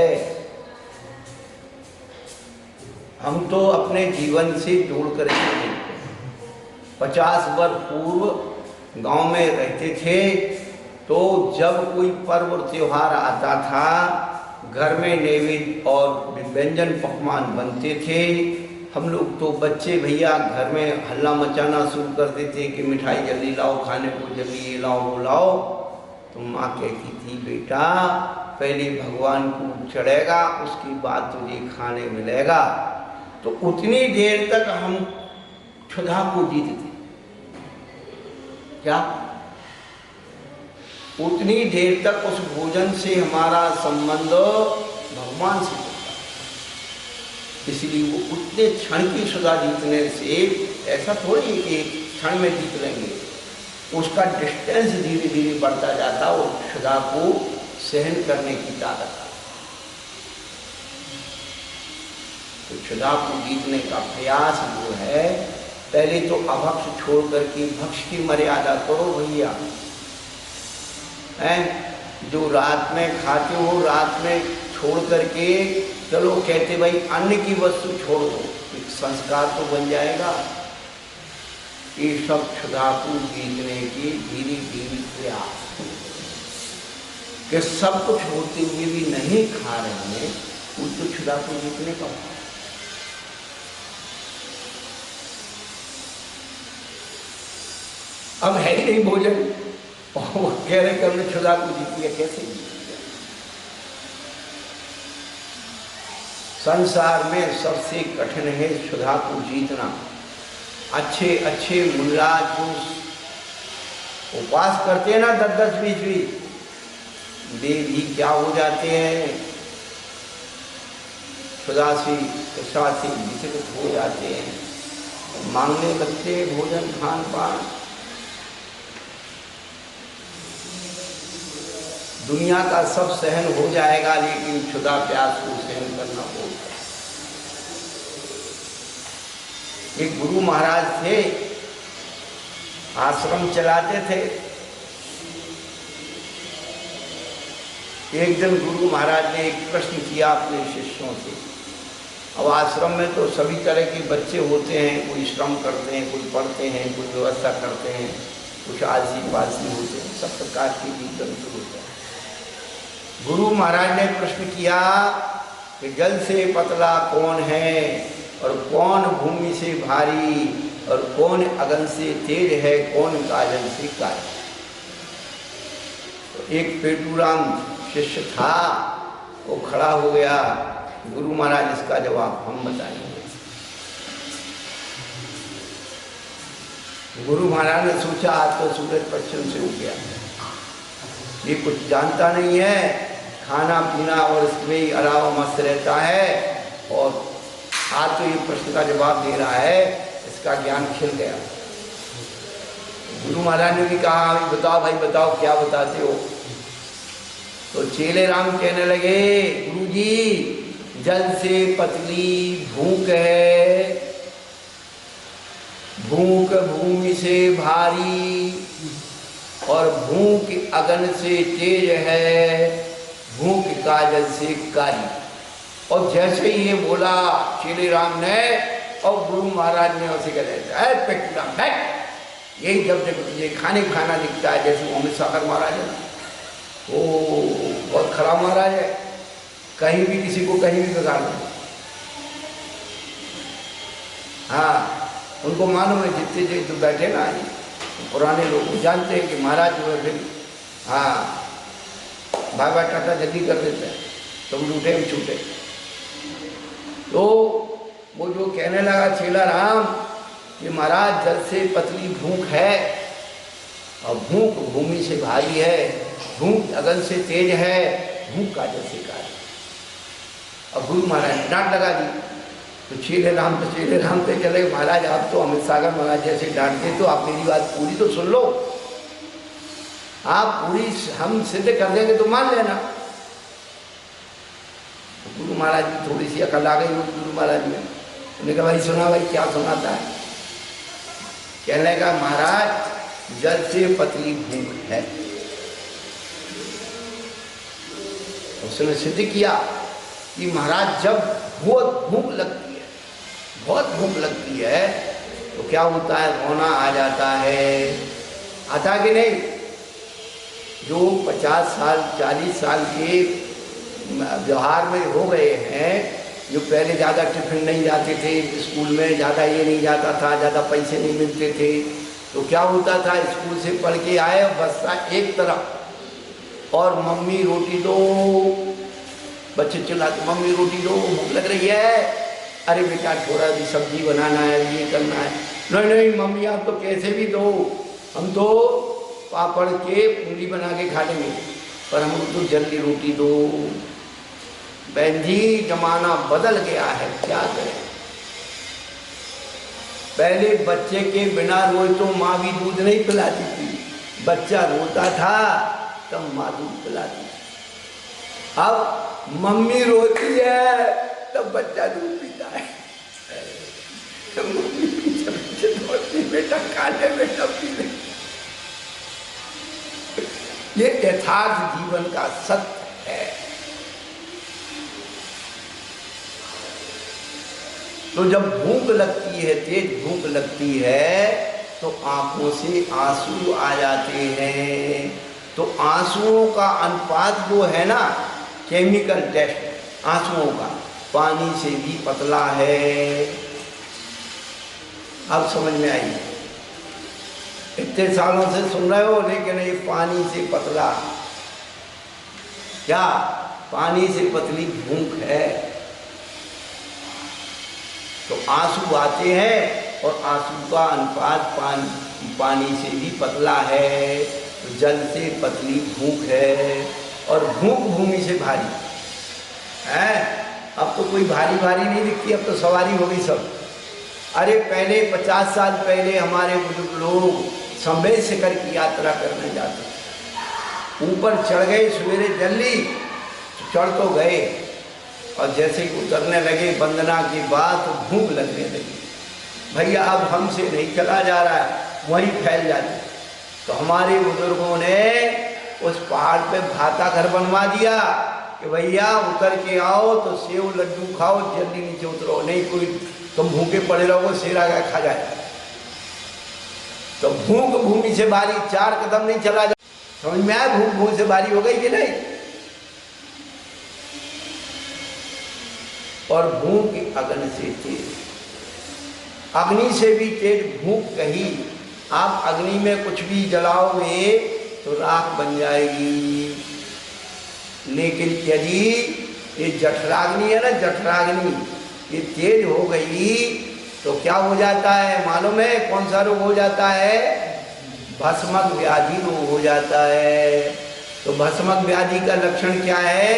हम तो अपने जीवन से जोड़ कर देखते हैं। 50 वर्ष पूर्व गांव में रहते थे, तो जब कोई पर्व और त्योहार आता था, घर में नैवेद्य और व्यंजन पकवान बनते थे। हम लोग तो बच्चे भैया घर में हल्ला मचाना शुरू कर देते कि मिठाई जल्दी लाओ, खाने को जल्दी ये लाओ वो लाओ। तो माँ कहती थी बेटा पहले भगवान को चढ़ेगा, उसके बाद तुझे खाने मिलेगा। तो उतनी देर तक हम क्षुधा को जीतते। क्या उतनी देर तक उस भोजन से हमारा संबंध भगवान से, इसलिए वो उतने क्षण की क्षुधा जीतने से ऐसा थोड़ी है कि एक क्षण में जीत लेंगे, उसका डिस्टेंस धीरे धीरे बढ़ता जाता और क्षुधा को सहन करने की ताकत। तो क्षुधा को जीतने का प्रयास जो है, पहले तो अभक्ष छोड़ करके भक्ष की मर्यादा करो भैया। हैं जो रात में खाते हो, रात में छोड़ करके चलो, कहते भाई अन्न की वस्तु छोड़ दो, एक संस्कार तो बन जाएगा। ये सब क्षुधा को जीतने की धीरे धीरे प्रयास, कि सब कुछ होते हुए भी नहीं खा रहे हैं, उसको क्षुधा को जीतने का। अब है ही नहीं भोजन, और वो कह रहे कि हमने क्षुधा को जीत लिया, कैसे जीत लिया? संसार में सबसे कठिन है क्षुधा को जीतना। अच्छे अच्छे मुल्ला जो उपवास करते हैं ना 10-10, 20-20, वे भी क्या हो जाते हैं, क्षुधा से विचलित हो जाते हैं, मांगने लगते हैं भोजन खान पान। दुनिया का सब सहन हो जाएगा, लेकिन क्षुधा प्यास को सहन करना होगा। एक गुरु महाराज थे, आश्रम चलाते थे। एक दिन गुरु महाराज ने एक प्रश्न किया अपने शिष्यों से। अब आश्रम में तो सभी तरह के बच्चे होते हैं, कोई श्रम करते हैं, कोई पढ़ते हैं, कोई व्यवस्था करते हैं, कुछ आलसी पालसी होते हैं, सब प्रकार के जीव जंतु होते हैं। गुरु महाराज ने प्रश्न किया कि जल से पतला कौन है, और कौन भूमि से भारी, और कौन अगन से तेज है, कौन काजल से काली। तो एक पेटूराम शिष्य था, वो खड़ा हो गया, गुरु महाराज इसका जवाब हम बताएंगे। गुरु महाराज ने सोचा आज तो सूरज पश्चिम से उग गया, ये कुछ जानता नहीं है, खाना पीना और इसमें अलावा मस्त रहता है, और आज तो ये प्रश्न का जवाब दे रहा है, इसका ज्ञान खिल गया। गुरु महाराज ने भी कहा बताओ भाई बताओ क्या बताते हो। तो चेले राम कहने लगे गुरुजी जल से पतली भूख है, भूख भूमि से भारी, और भूख अगन से तेज है, भूख काजल से काली। और जैसे ही ये बोला चेले राम ने, और गुरु महाराज ने उसे कह रहे यही जब जब तुझे खाना दिखता है, जैसे अमित सागर महाराज है ना, वो बहुत खराब महाराज है, कहीं भी किसी को कहीं भी बिगाड़ दे। हाँ, उनको मालूम है, जितने जो बैठे ना पुराने लोग जानते हैं कि महाराज जो है फिर हाँ भाई टाटा जल्दी कर देते हैं, तो लूटे भी छूटे। तो वो जो कहने लगा चेला राम कि महाराज जल से पतली भूख है, और भूख भूमि से भारी है, भूख अगन से तेज है, भूख काजल से काली। और गुरु महाराज ने डांट लगा दी। तो चेले राम पे चले, महाराज आप तो अमित सागर महाराज जैसे डांटते, तो आप मेरी बात पूरी तो सुन लो, आप पूरी हम सिद्ध कर देंगे तो मान लेना। तो गुरु महाराज की थोड़ी सी अकल आ गई गुरु महाराज में, उन्होंने कहा भाई सुना, भाई क्या सुनाता है। कहने लगा महाराज जल से पतली भूख है। उसने सिद्ध किया कि महाराज जब बहुत भूख लगती है, बहुत भूख लगती है, तो क्या होता है, रोना आ जाता है, आता कि नहीं। जो 50 साल 40 साल के व्यवहार में हो गए हैं, जो पहले ज़्यादा टिफिन नहीं जाते थे स्कूल में, ज़्यादा ये नहीं जाता था, ज़्यादा पैसे नहीं मिलते थे, तो क्या होता था, स्कूल से पढ़ के आए और बस्ता एक तरफ, और मम्मी रोटी दो, बच्चे चिल्लाते मम्मी रोटी दो, भूख लग रही है, अरे बेटा थोड़ा भी सब्जी बनाना है, ये करना है, नहीं मम्मी आप तो कैसे भी दो, हम तो पापड़ के पूरी बना के खा लेंगे, पर हमको तो जल्दी रोटी दो। बहन जी जमाना बदल गया है, क्या करें। पहले बच्चे के बिना रोए तो माँ भी दूध नहीं पिलाती थी, बच्चा रोता था तब माँ दूध पिलाती थी। अब मम्मी रोती है तब बच्चा दूध पीता है। मम्मी पीछे पीछे दौड़ती, बेटा खा ले, बेटा पी ले। ये यथार्थ जीवन का सत्य है। तो जब भूख लगती है, तेज भूख लगती है, तो आंखों से आंसू आ जाते हैं। तो आंसुओं का अनुपात जो है ना, केमिकल टेस्ट आंसुओं का, पानी से भी पतला है। अब समझ में आई? इतने सालों से सुन रहे हो, लेकिन ये पानी से पतला, क्या पानी से पतली भूख है। तो आंसू आते हैं और आंसू का अनुपात पानी से भी पतला है। तो जल से पतली भूख है, और भूख भूमि से भारी है। अब तो कोई भारी भारी नहीं दिखती, अब तो सवारी हो गई सब। अरे पहले 50 साल पहले हमारे बुजुर्ग लोग संबे शिखर की यात्रा करने जाते, ऊपर चढ़ गए सवेरे जल्दी, चढ़ तो गए, और जैसे ही उतरने लगे वंदना के बाद तो भूख लगने लगी। भैया अब हमसे नहीं चला जा रहा है, वहीं फैल जाती। तो हमारे बुजुर्गों ने उस पहाड़ पे भाता घर बनवा दिया कि भैया उतर के आओ तो सेव लड्डू खाओ, जल्दी नीचे उतरो, नहीं कोई तुम भूखे पड़े रहोगे, शेर आ गया खा जाए। तो भूख भूमि से भारी, 4 कदम नहीं चला जा। समझ में आया? भूख भूमि से भारी हो गई कि नहीं? और भूख अग्नि से तेज, अग्नि से भी तेज भूख कही। आप अग्नि में कुछ भी जलाओगे तो राख बन जाएगी, लेकिन यदि ये जठराग्नि है ना, जठराग्नि ये तेज हो गई तो क्या हो जाता है मालूम है? कौन सा रोग हो जाता है? भस्मक व्याधि रोग हो जाता है। तो भस्मक व्याधि का लक्षण क्या है?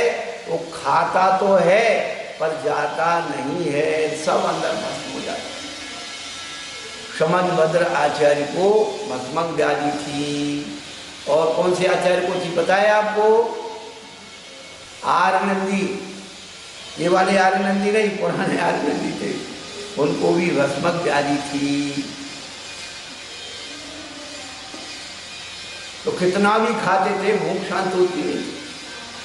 वो खाता तो है पर जाता नहीं है, सब अंदर भस्म हो जाता है। समनभद्र आचार्य को भस्मक व्याधि थी। और कौन से आचार्य को थी पता है आपको? आर्यनंदी, ये वाले आर्यनंदी नहीं, पुराने आर्यनंदी थे, उनको भी भस्मक व्याधि थी। तो कितना भी खाते थे भूख शांत होती नहीं।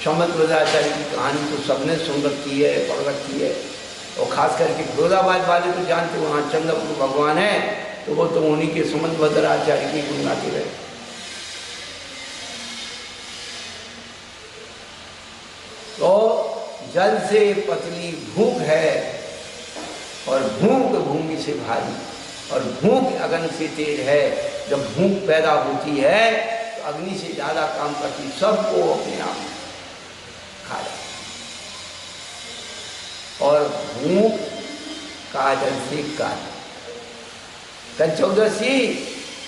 समनभद्र आचार्य की कहानी तो सबने सुन रखी है, पढ़ रखी है, और खास करके फिरोजाबाद वाले तो जानते, वहाँ चंद्रपुर भगवान है, तो वो तो उन्हीं के समनभद्र आचार्य की गुण गाते रहे। तो जल से पतली भूख है, और भूख भूमि से भारी, और भूख अग्नि से तेज है। जब भूख पैदा होती है तो अग्नि से ज़्यादा काम करती, सबको अपने आप खा जाती। और भूख काजल से काज। कल 14सी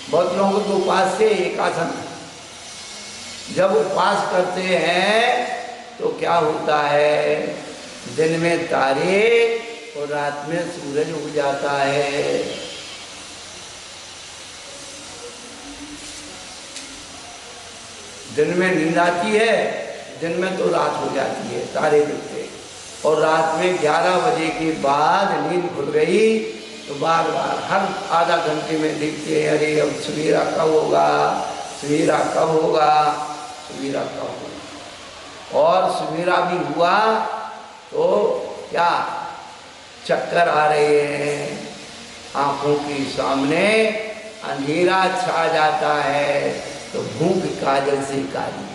बहुत लोगों के उपास से एकासन, जब उपवास करते हैं तो क्या होता है? दिन में तारे और रात में सूरज उग जाता है। दिन में नींद आती है, दिन में तो रात हो जाती है, तारे दिखते हैं। और रात में 11 बजे के बाद नींद खुल गई तो बार बार हर आधा घंटे में देखते हैं, अरे अब सवेरा कब होगा, सवेरा कब होगा, सवेरा कब होगा। और सवेरा भी हुआ तो क्या चक्कर आ रहे हैं, आंखों के सामने अंधेरा छा जाता है। तो भूख काजल से काली,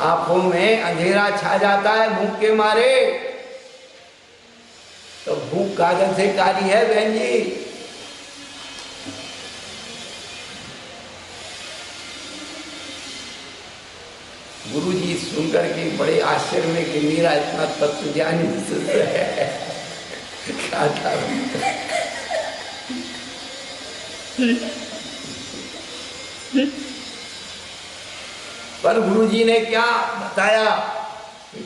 आंखों में अंधेरा छा जाता है भूख के मारे। तो भूख काजल से काली है बहन जी। गुरु जी सुनकर के बड़े आश्चर्य में कि मेरा इतना तत्व ज्ञानी है क्या था। पर गुरु जी ने क्या बताया?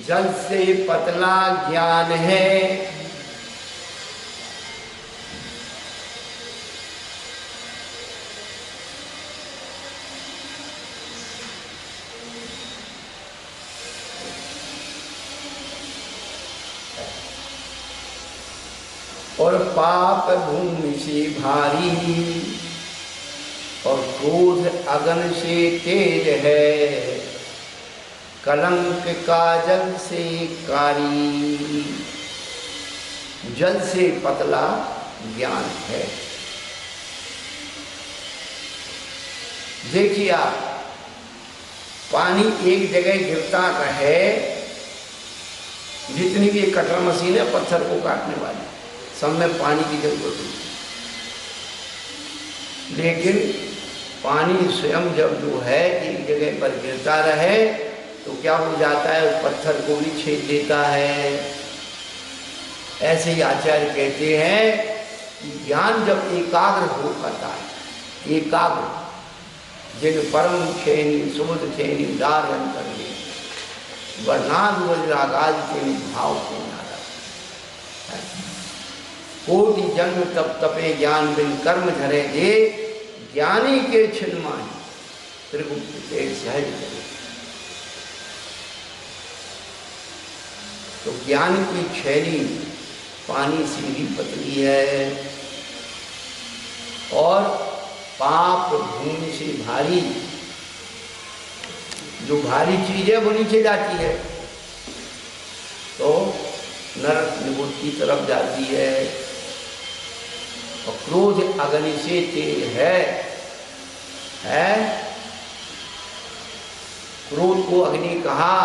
जल से पतला ज्ञान है, और पाप भूमि से भारी, और क्रोध अगन से तेज है, कलंक काजल से कारी। जल से पतला ज्ञान है। देखिए आप, पानी एक जगह गिरता रहे, जितनी भी कटर मशीन है पत्थर को काटने वाली, सब में पानी की जरूरत है। लेकिन पानी स्वयं जब जो है एक जगह पर गिरता रहे तो क्या हो जाता है, उस पत्थर को भी छेद देता है। ऐसे ही आचार्य कहते हैं कि ज्ञान जब एकाग्र हो पाता है, एकाग्र जिन परम छेनी सुबुध छेनी दार अंतर में वर्णाद वज्रागाज के भाव को नारा, कोटि जन्म तप तपे ज्ञान बिन कर्म धरे दे, ज्ञानी के छिन्माई त्रिगुप्त के सहज करे। तो ज्ञान की छैली पानी से भी पतली है, और पाप भूमि से भारी, जो भारी चीज है वो नीचे जाती है तो नरक निबुद्ध की तरफ जाती है। और क्रोध अग्नि से तेज है। क्रोध को अग्नि कहा।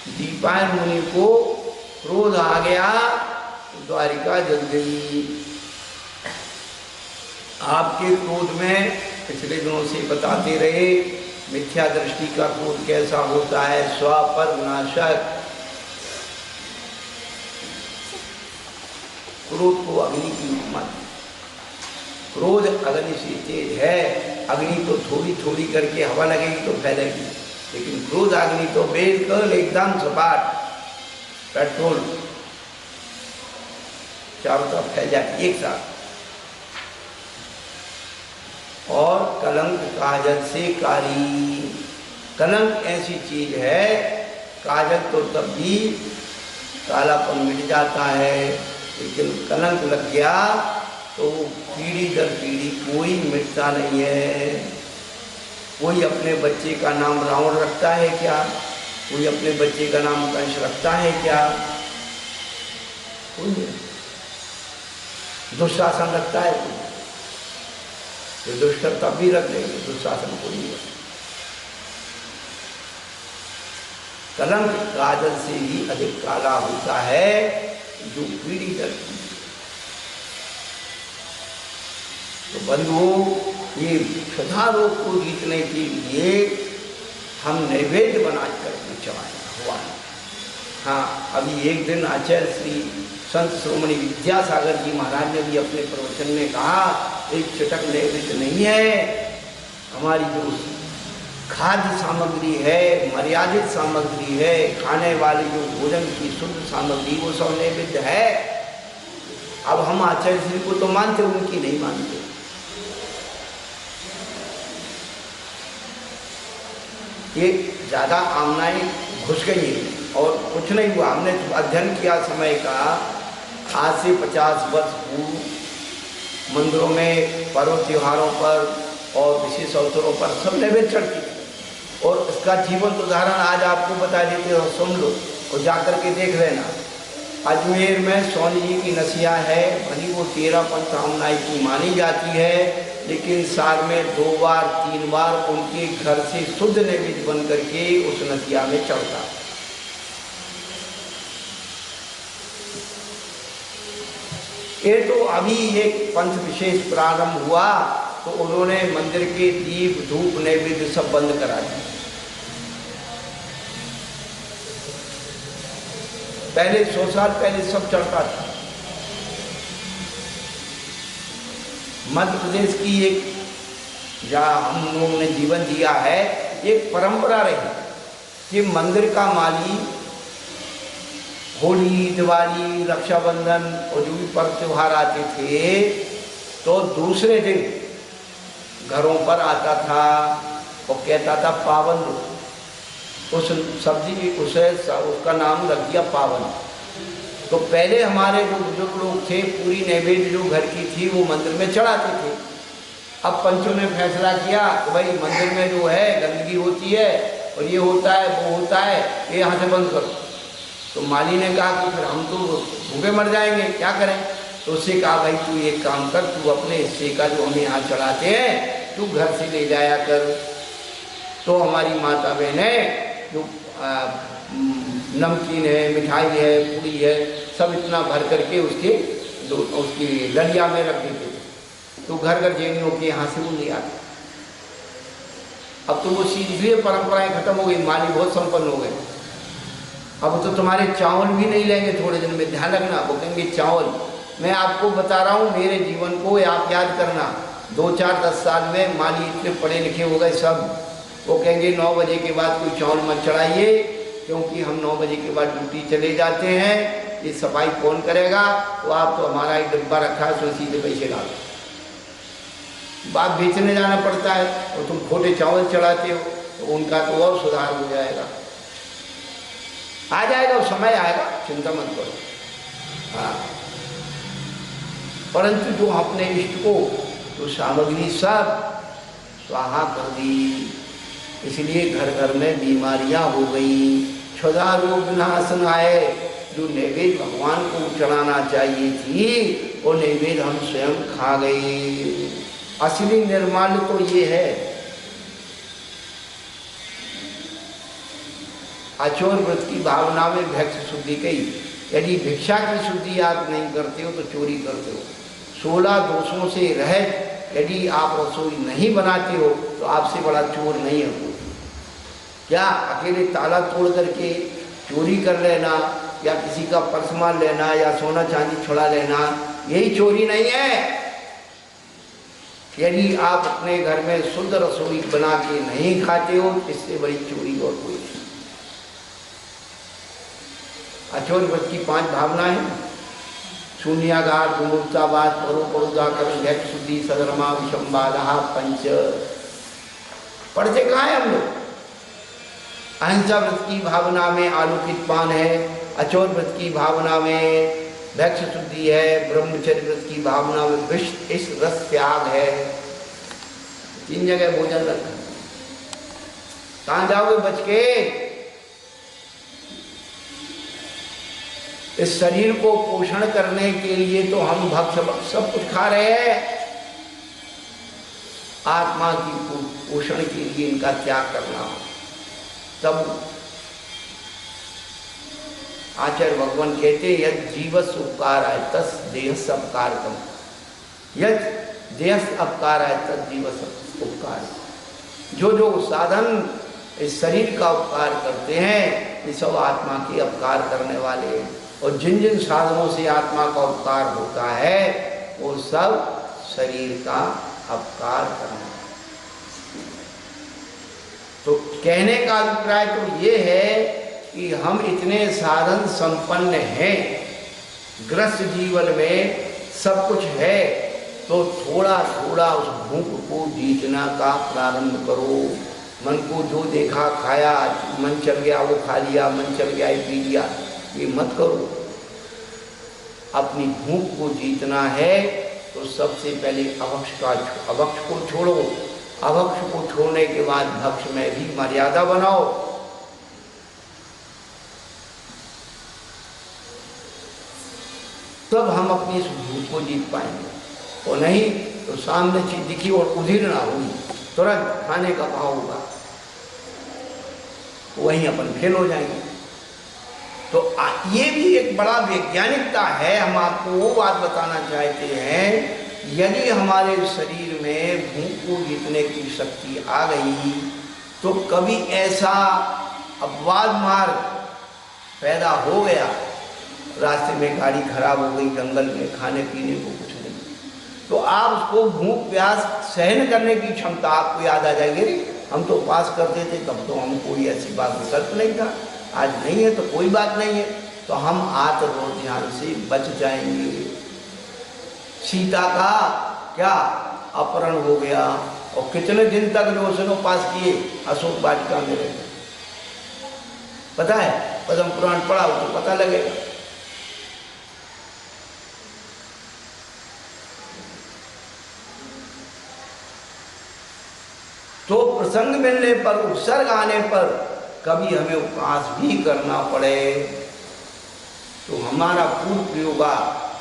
दीपायन मुनि को क्रोध आ गया तो द्वारिका जल गई। आपके क्रोध में पिछले दिनों से बताते रहे, मिथ्या दृष्टि का क्रोध कैसा होता है, स्व पर विनाशक। क्रोध को अग्नि की उपमा दी। क्रोध अग्नि से तेज है। अग्नि तो थोड़ी थोड़ी करके हवा लगेगी तो फैलेगी, लेकिन क्रोध अग्नि तो बिल्कुल एकदम सपाट पेट्रोल चारों तरफ फैल जाती एक साथ। और कलंक काजल से कारी। कलंक ऐसी चीज है, काजल तो तब भी कालापन मिट जाता है, लेकिन कलंक लग गया तो पीढ़ी दर पीढ़ी कोई मिटता नहीं है। कोई अपने बच्चे का नाम रावण रखता है क्या? कोई अपने बच्चे का नाम कंस रखता है क्या? कोई नहीं। दुशासन रखता है कोई? ये दुष्कर तब भी रख देंगे, दुशासन को नहीं रखते। कलंक काजल से ही अधिक काला होता है, जो पीढ़ी दर पीढ़ी। तो बंधुओं, ये क्षुधा रोग को जीतने के लिए हम नैवेद्य बनाकर चढ़ाएं भगवान। हाँ, अभी एक दिन आचार्य श्री संत श्रोमणी विद्यासागर जी महाराज ने भी अपने प्रवचन में कहा, एक चटक नैवेद्य नहीं है। हमारी जो खाद्य सामग्री है, मर्यादित सामग्री है, खाने वाली जो भोजन की शुद्ध सामग्री, वो सब नैवेद्य है। अब हम आचार्य श्री को तो मानते, उनकी नहीं मानते। ये ज़्यादा आमनाएं घुस गई और कुछ नहीं हुआ। हमने अध्ययन किया समय का, आज से 50 वर्ष पूर्व मंदिरों में पर्व त्योहारों पर और विशेष अवसरों पर सब नैवेद्य चढ़ती थी, और इसका जीवंत उदाहरण आज आपको बता देते हो, सुन लो और जाकर के देख लेना। अजमेर में सोनी जी की नसिया है, भली वो 13 पंथ आमनाई की मानी जाती है, लेकिन साल में 2 बार 3 बार उनके घर से शुद्ध नैवेद्य बन करके उस नसिया में चढ़ता। ये तो अभी एक पंथ विशेष प्रारंभ हुआ तो उन्होंने मंदिर के दीप धूप नैवेद्य सब बंद करा दिए। पहले 100 साल पहले सब चढ़ता था। मध्य प्रदेश की एक, जहाँ हम लोगों ने जीवन दिया है, एक परंपरा रही कि मंदिर का माली होली, दिवाली, रक्षाबंधन और जो भी पर्व त्योहार आते थे तो दूसरे दिन घरों पर आता था और कहता था पावन। उस सब्जी उसे उसका नाम रख दिया पावन। तो पहले हमारे जो बुजुर्ग लोग थे पूरी नैवेद्य जो घर की थी वो मंदिर में चढ़ाते थे। अब पंचों ने फैसला किया कि भाई मंदिर में जो है गंदगी होती है और ये होता है वो होता है, ये यहाँ से बंद करो। तो माली ने कहा कि फिर हम तो भूखे मर जाएंगे, क्या करें। तो उससे कहा भाई तू एक काम कर, तू अपने हिस्से का जो हम यहाँ चढ़ाते हैं तू घर से ले जाया कर। तो हमारी माता बहनें जो नमकीन है, मिठाई है, पूड़ी है, सब इतना भर करके उसकी लड़िया में रख देते थे। तो घर घर जैनियों के यहाँ से वो ले आते। अब तो वो सीधी परंपराएं खत्म हो गई, माली बहुत संपन्न हो गए। अब तो तुम्हारे चावल भी नहीं लेंगे थोड़े दिन में, ध्यान रखना। वो कहेंगे चावल, मैं आपको बता रहा हूँ मेरे जीवन को आप याद करना। 2, 4, 10 साल में माली इतने पढ़े लिखे हो गए सब, वो कहेंगे 9 बजे के बाद कोई चावल मत चढ़ाइए, क्योंकि हम 9 बजे के बाद ड्यूटी चले जाते हैं, ये सफाई कौन करेगा। तो आप तो हमारा एक डिब्बा रखा है, उसमें सीधे पैसे डालो। बात बेचने जाना पड़ता है और तुम खोटे चावल चढ़ाते हो, तो उनका तो और सुधार हो जाएगा। आ जाएगा, समय आएगा, चिंता मत करो। हाँ, परंतु जो अपने इष्ट को तो सामग्री सब स्वाहा कर दी, इसलिए घर घर में बीमारियां हो गई, क्षुधा रोग नाशन आए। जो नैवेद्य भगवान को चढ़ाना चाहिए थी वो नैवेद्य हम स्वयं खा गए। असली निर्माल्य तो ये है। आचौर व्रत की भावना में भक्ष शुद्धि कही। यदि भिक्षा की शुद्धि आप नहीं करते हो तो चोरी करते हो। 16 दोषों से रहित यदि आप रसोई नहीं बनाते हो तो आपसे बड़ा चोर नहीं है कोई। क्या अकेले ताला तोड़ करके चोरी कर लेना या किसी का पर्स मार लेना या सोना चांदी छुड़ा लेना यही चोरी नहीं है। यदि आप अपने घर में शुद्ध रसोई बना के नहीं खाते हो, इससे बड़ी चोरी और कोई नहीं। आचौर व्रत की 5 भावनाएं: शून्यागार, विमूर्तावाद, परोपरोदाकरण, भक्ष शुद्धि, सदरमा, विषंबादः, पंच। पढ़ते कहाँ है हम लोग? अहिंसा व्रत की भावना में आलोकित पान है, आचौर व्रत की भावना में भक्ष शुद्धि है, ब्रह्मचर्य व्रत की भावना में विष इस रस त्याग है। 3 जगह भोजन रखा। कहाँ जाओगे बच के? इस शरीर को पोषण करने के लिए तो हम भक्ष सब कुछ खा रहे हैं। आत्मा की पोषण के लिए इनका त्याग करना। तब आचार्य भगवान कहते यद जीवस उपकार है तस देहस अपकार कम। यद देहस अपकार है तस जीवस उपकार। जो जो साधन इस शरीर का उपकार करते हैं ये सब आत्मा के अपकार करने वाले हैं। और जिन जिन साधनों से आत्मा का उपकार होता है वो सब शरीर का अपकार करना। तो कहने का अभिप्राय तो ये है कि हम इतने साधन संपन्न हैं, ग्रस्त जीवन में सब कुछ है, तो थोड़ा थोड़ा उस भूख को जीतना का प्रारंभ करो। मन को जो देखा खाया, मन चल गया वो खा लिया, मन चल गया ये पी लिया, ये मत करो। अपनी भूख को जीतना है तो सबसे पहले अभक्ष को छोड़ो। अभक्ष को छोड़ने के बाद भक्ष में भी मर्यादा बनाओ। तब हम अपनी इस भूख को जीत पाएंगे। और नहीं तो सामने चीज दिखी और उधीरना होगी, तुरंत खाने का भाव होगा, वहीं अपन फेल हो जाएंगे। तो ये भी एक बड़ा वैज्ञानिकता है। हम आपको वो बात बताना चाहते हैं, यदि हमारे शरीर में भूख को जीतने की शक्ति आ गई तो कभी ऐसा अपवाद मार्ग पैदा हो गया, रास्ते में गाड़ी खराब हो गई, जंगल में खाने पीने को कुछ नहीं, तो आप उसको भूख प्यास सहन करने की क्षमता आपको याद आ जाएगी। हम तो पास करते थे तब तो हम कोई ऐसी बात विकल्प नहीं था, आज नहीं है तो कोई बात नहीं है, तो हम आत्मध्यान से बच जाएंगे। सीता का क्या अपहरण हो गया और कितने दिन तक रोशनो पास किए अशोक वाटिका में रहे, पता है? पद्म पुराण पढ़ा हो तो पता लगेगा। तो प्रसंग मिलने पर, उपसर्ग आने पर कभी हमें उपवास भी करना पड़े तो हमारा पूर्व प्रयोग,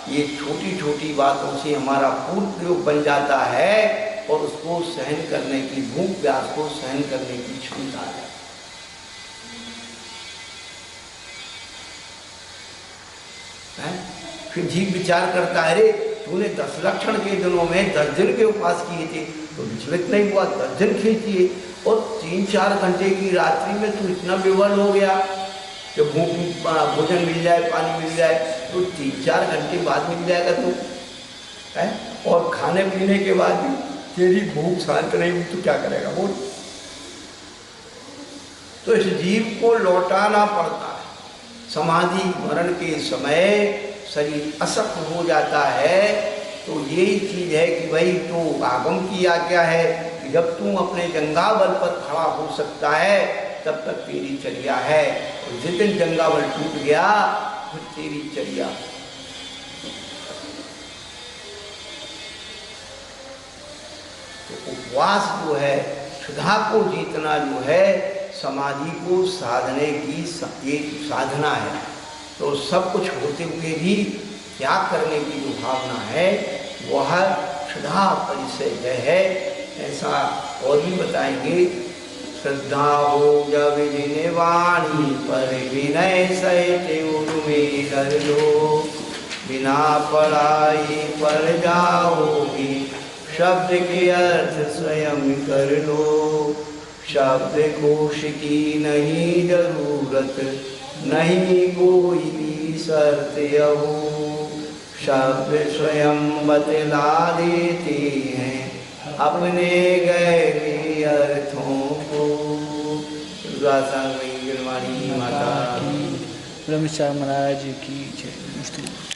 ये छोटी छोटी बातों से हमारा पूर्व प्रयोग बन जाता है और उसको सहन करने की, भूख प्यास को सहन करने की क्षमता है। फिर जीव विचार करता है, अरे तूने 10 लक्षण के दिनों में 10 दिन के उपवास किए थे तो विचलित नहीं हुआ, 10 दिन खींचिए और 3-4 घंटे की रात्रि में तू इतना विवल हो गया कि भोजन मिल जाए, पानी मिल जाए तो 3-4 घंटे बाद मिल जाएगा तू है, और खाने पीने के बाद भी तेरी भूख शांत नहीं हुई तो क्या करेगा बोल। तो इस जीव को लौटाना पड़ता है। समाधि मरण के समय शरीर असक्त हो जाता है तो यही चीज है कि भाई तो आगम की आज्ञा है कि जब तू अपने जंघाबल पर खड़ा हो सकता है तब तक तेरी चर्या है, और जिस दिन जंघाबल टूट गया फिर तेरी चर्या। तो उपवास जो है, क्षुधा को जीतना जो है, समाधि को साधने की एक साधना है। तो सब कुछ होते हुए भी त्याग करने की जो भावना है वह क्षुधा परिचय है। ऐसा और भी बताएंगे। श्रद्धा हो जब जिन वाणी पर विनय सहित उर्मी कर लो, बिना पढ़ाई पर जाओगे शब्द के अर्थ स्वयं कर लो। शब्द कोश की नहीं जरूरत, नहीं कोई भी शर्त यहो। शब्द स्वयं बतला देते हैं अपने गहरे अर्थों को। माता ब्रह्मचारी महाराज की जय।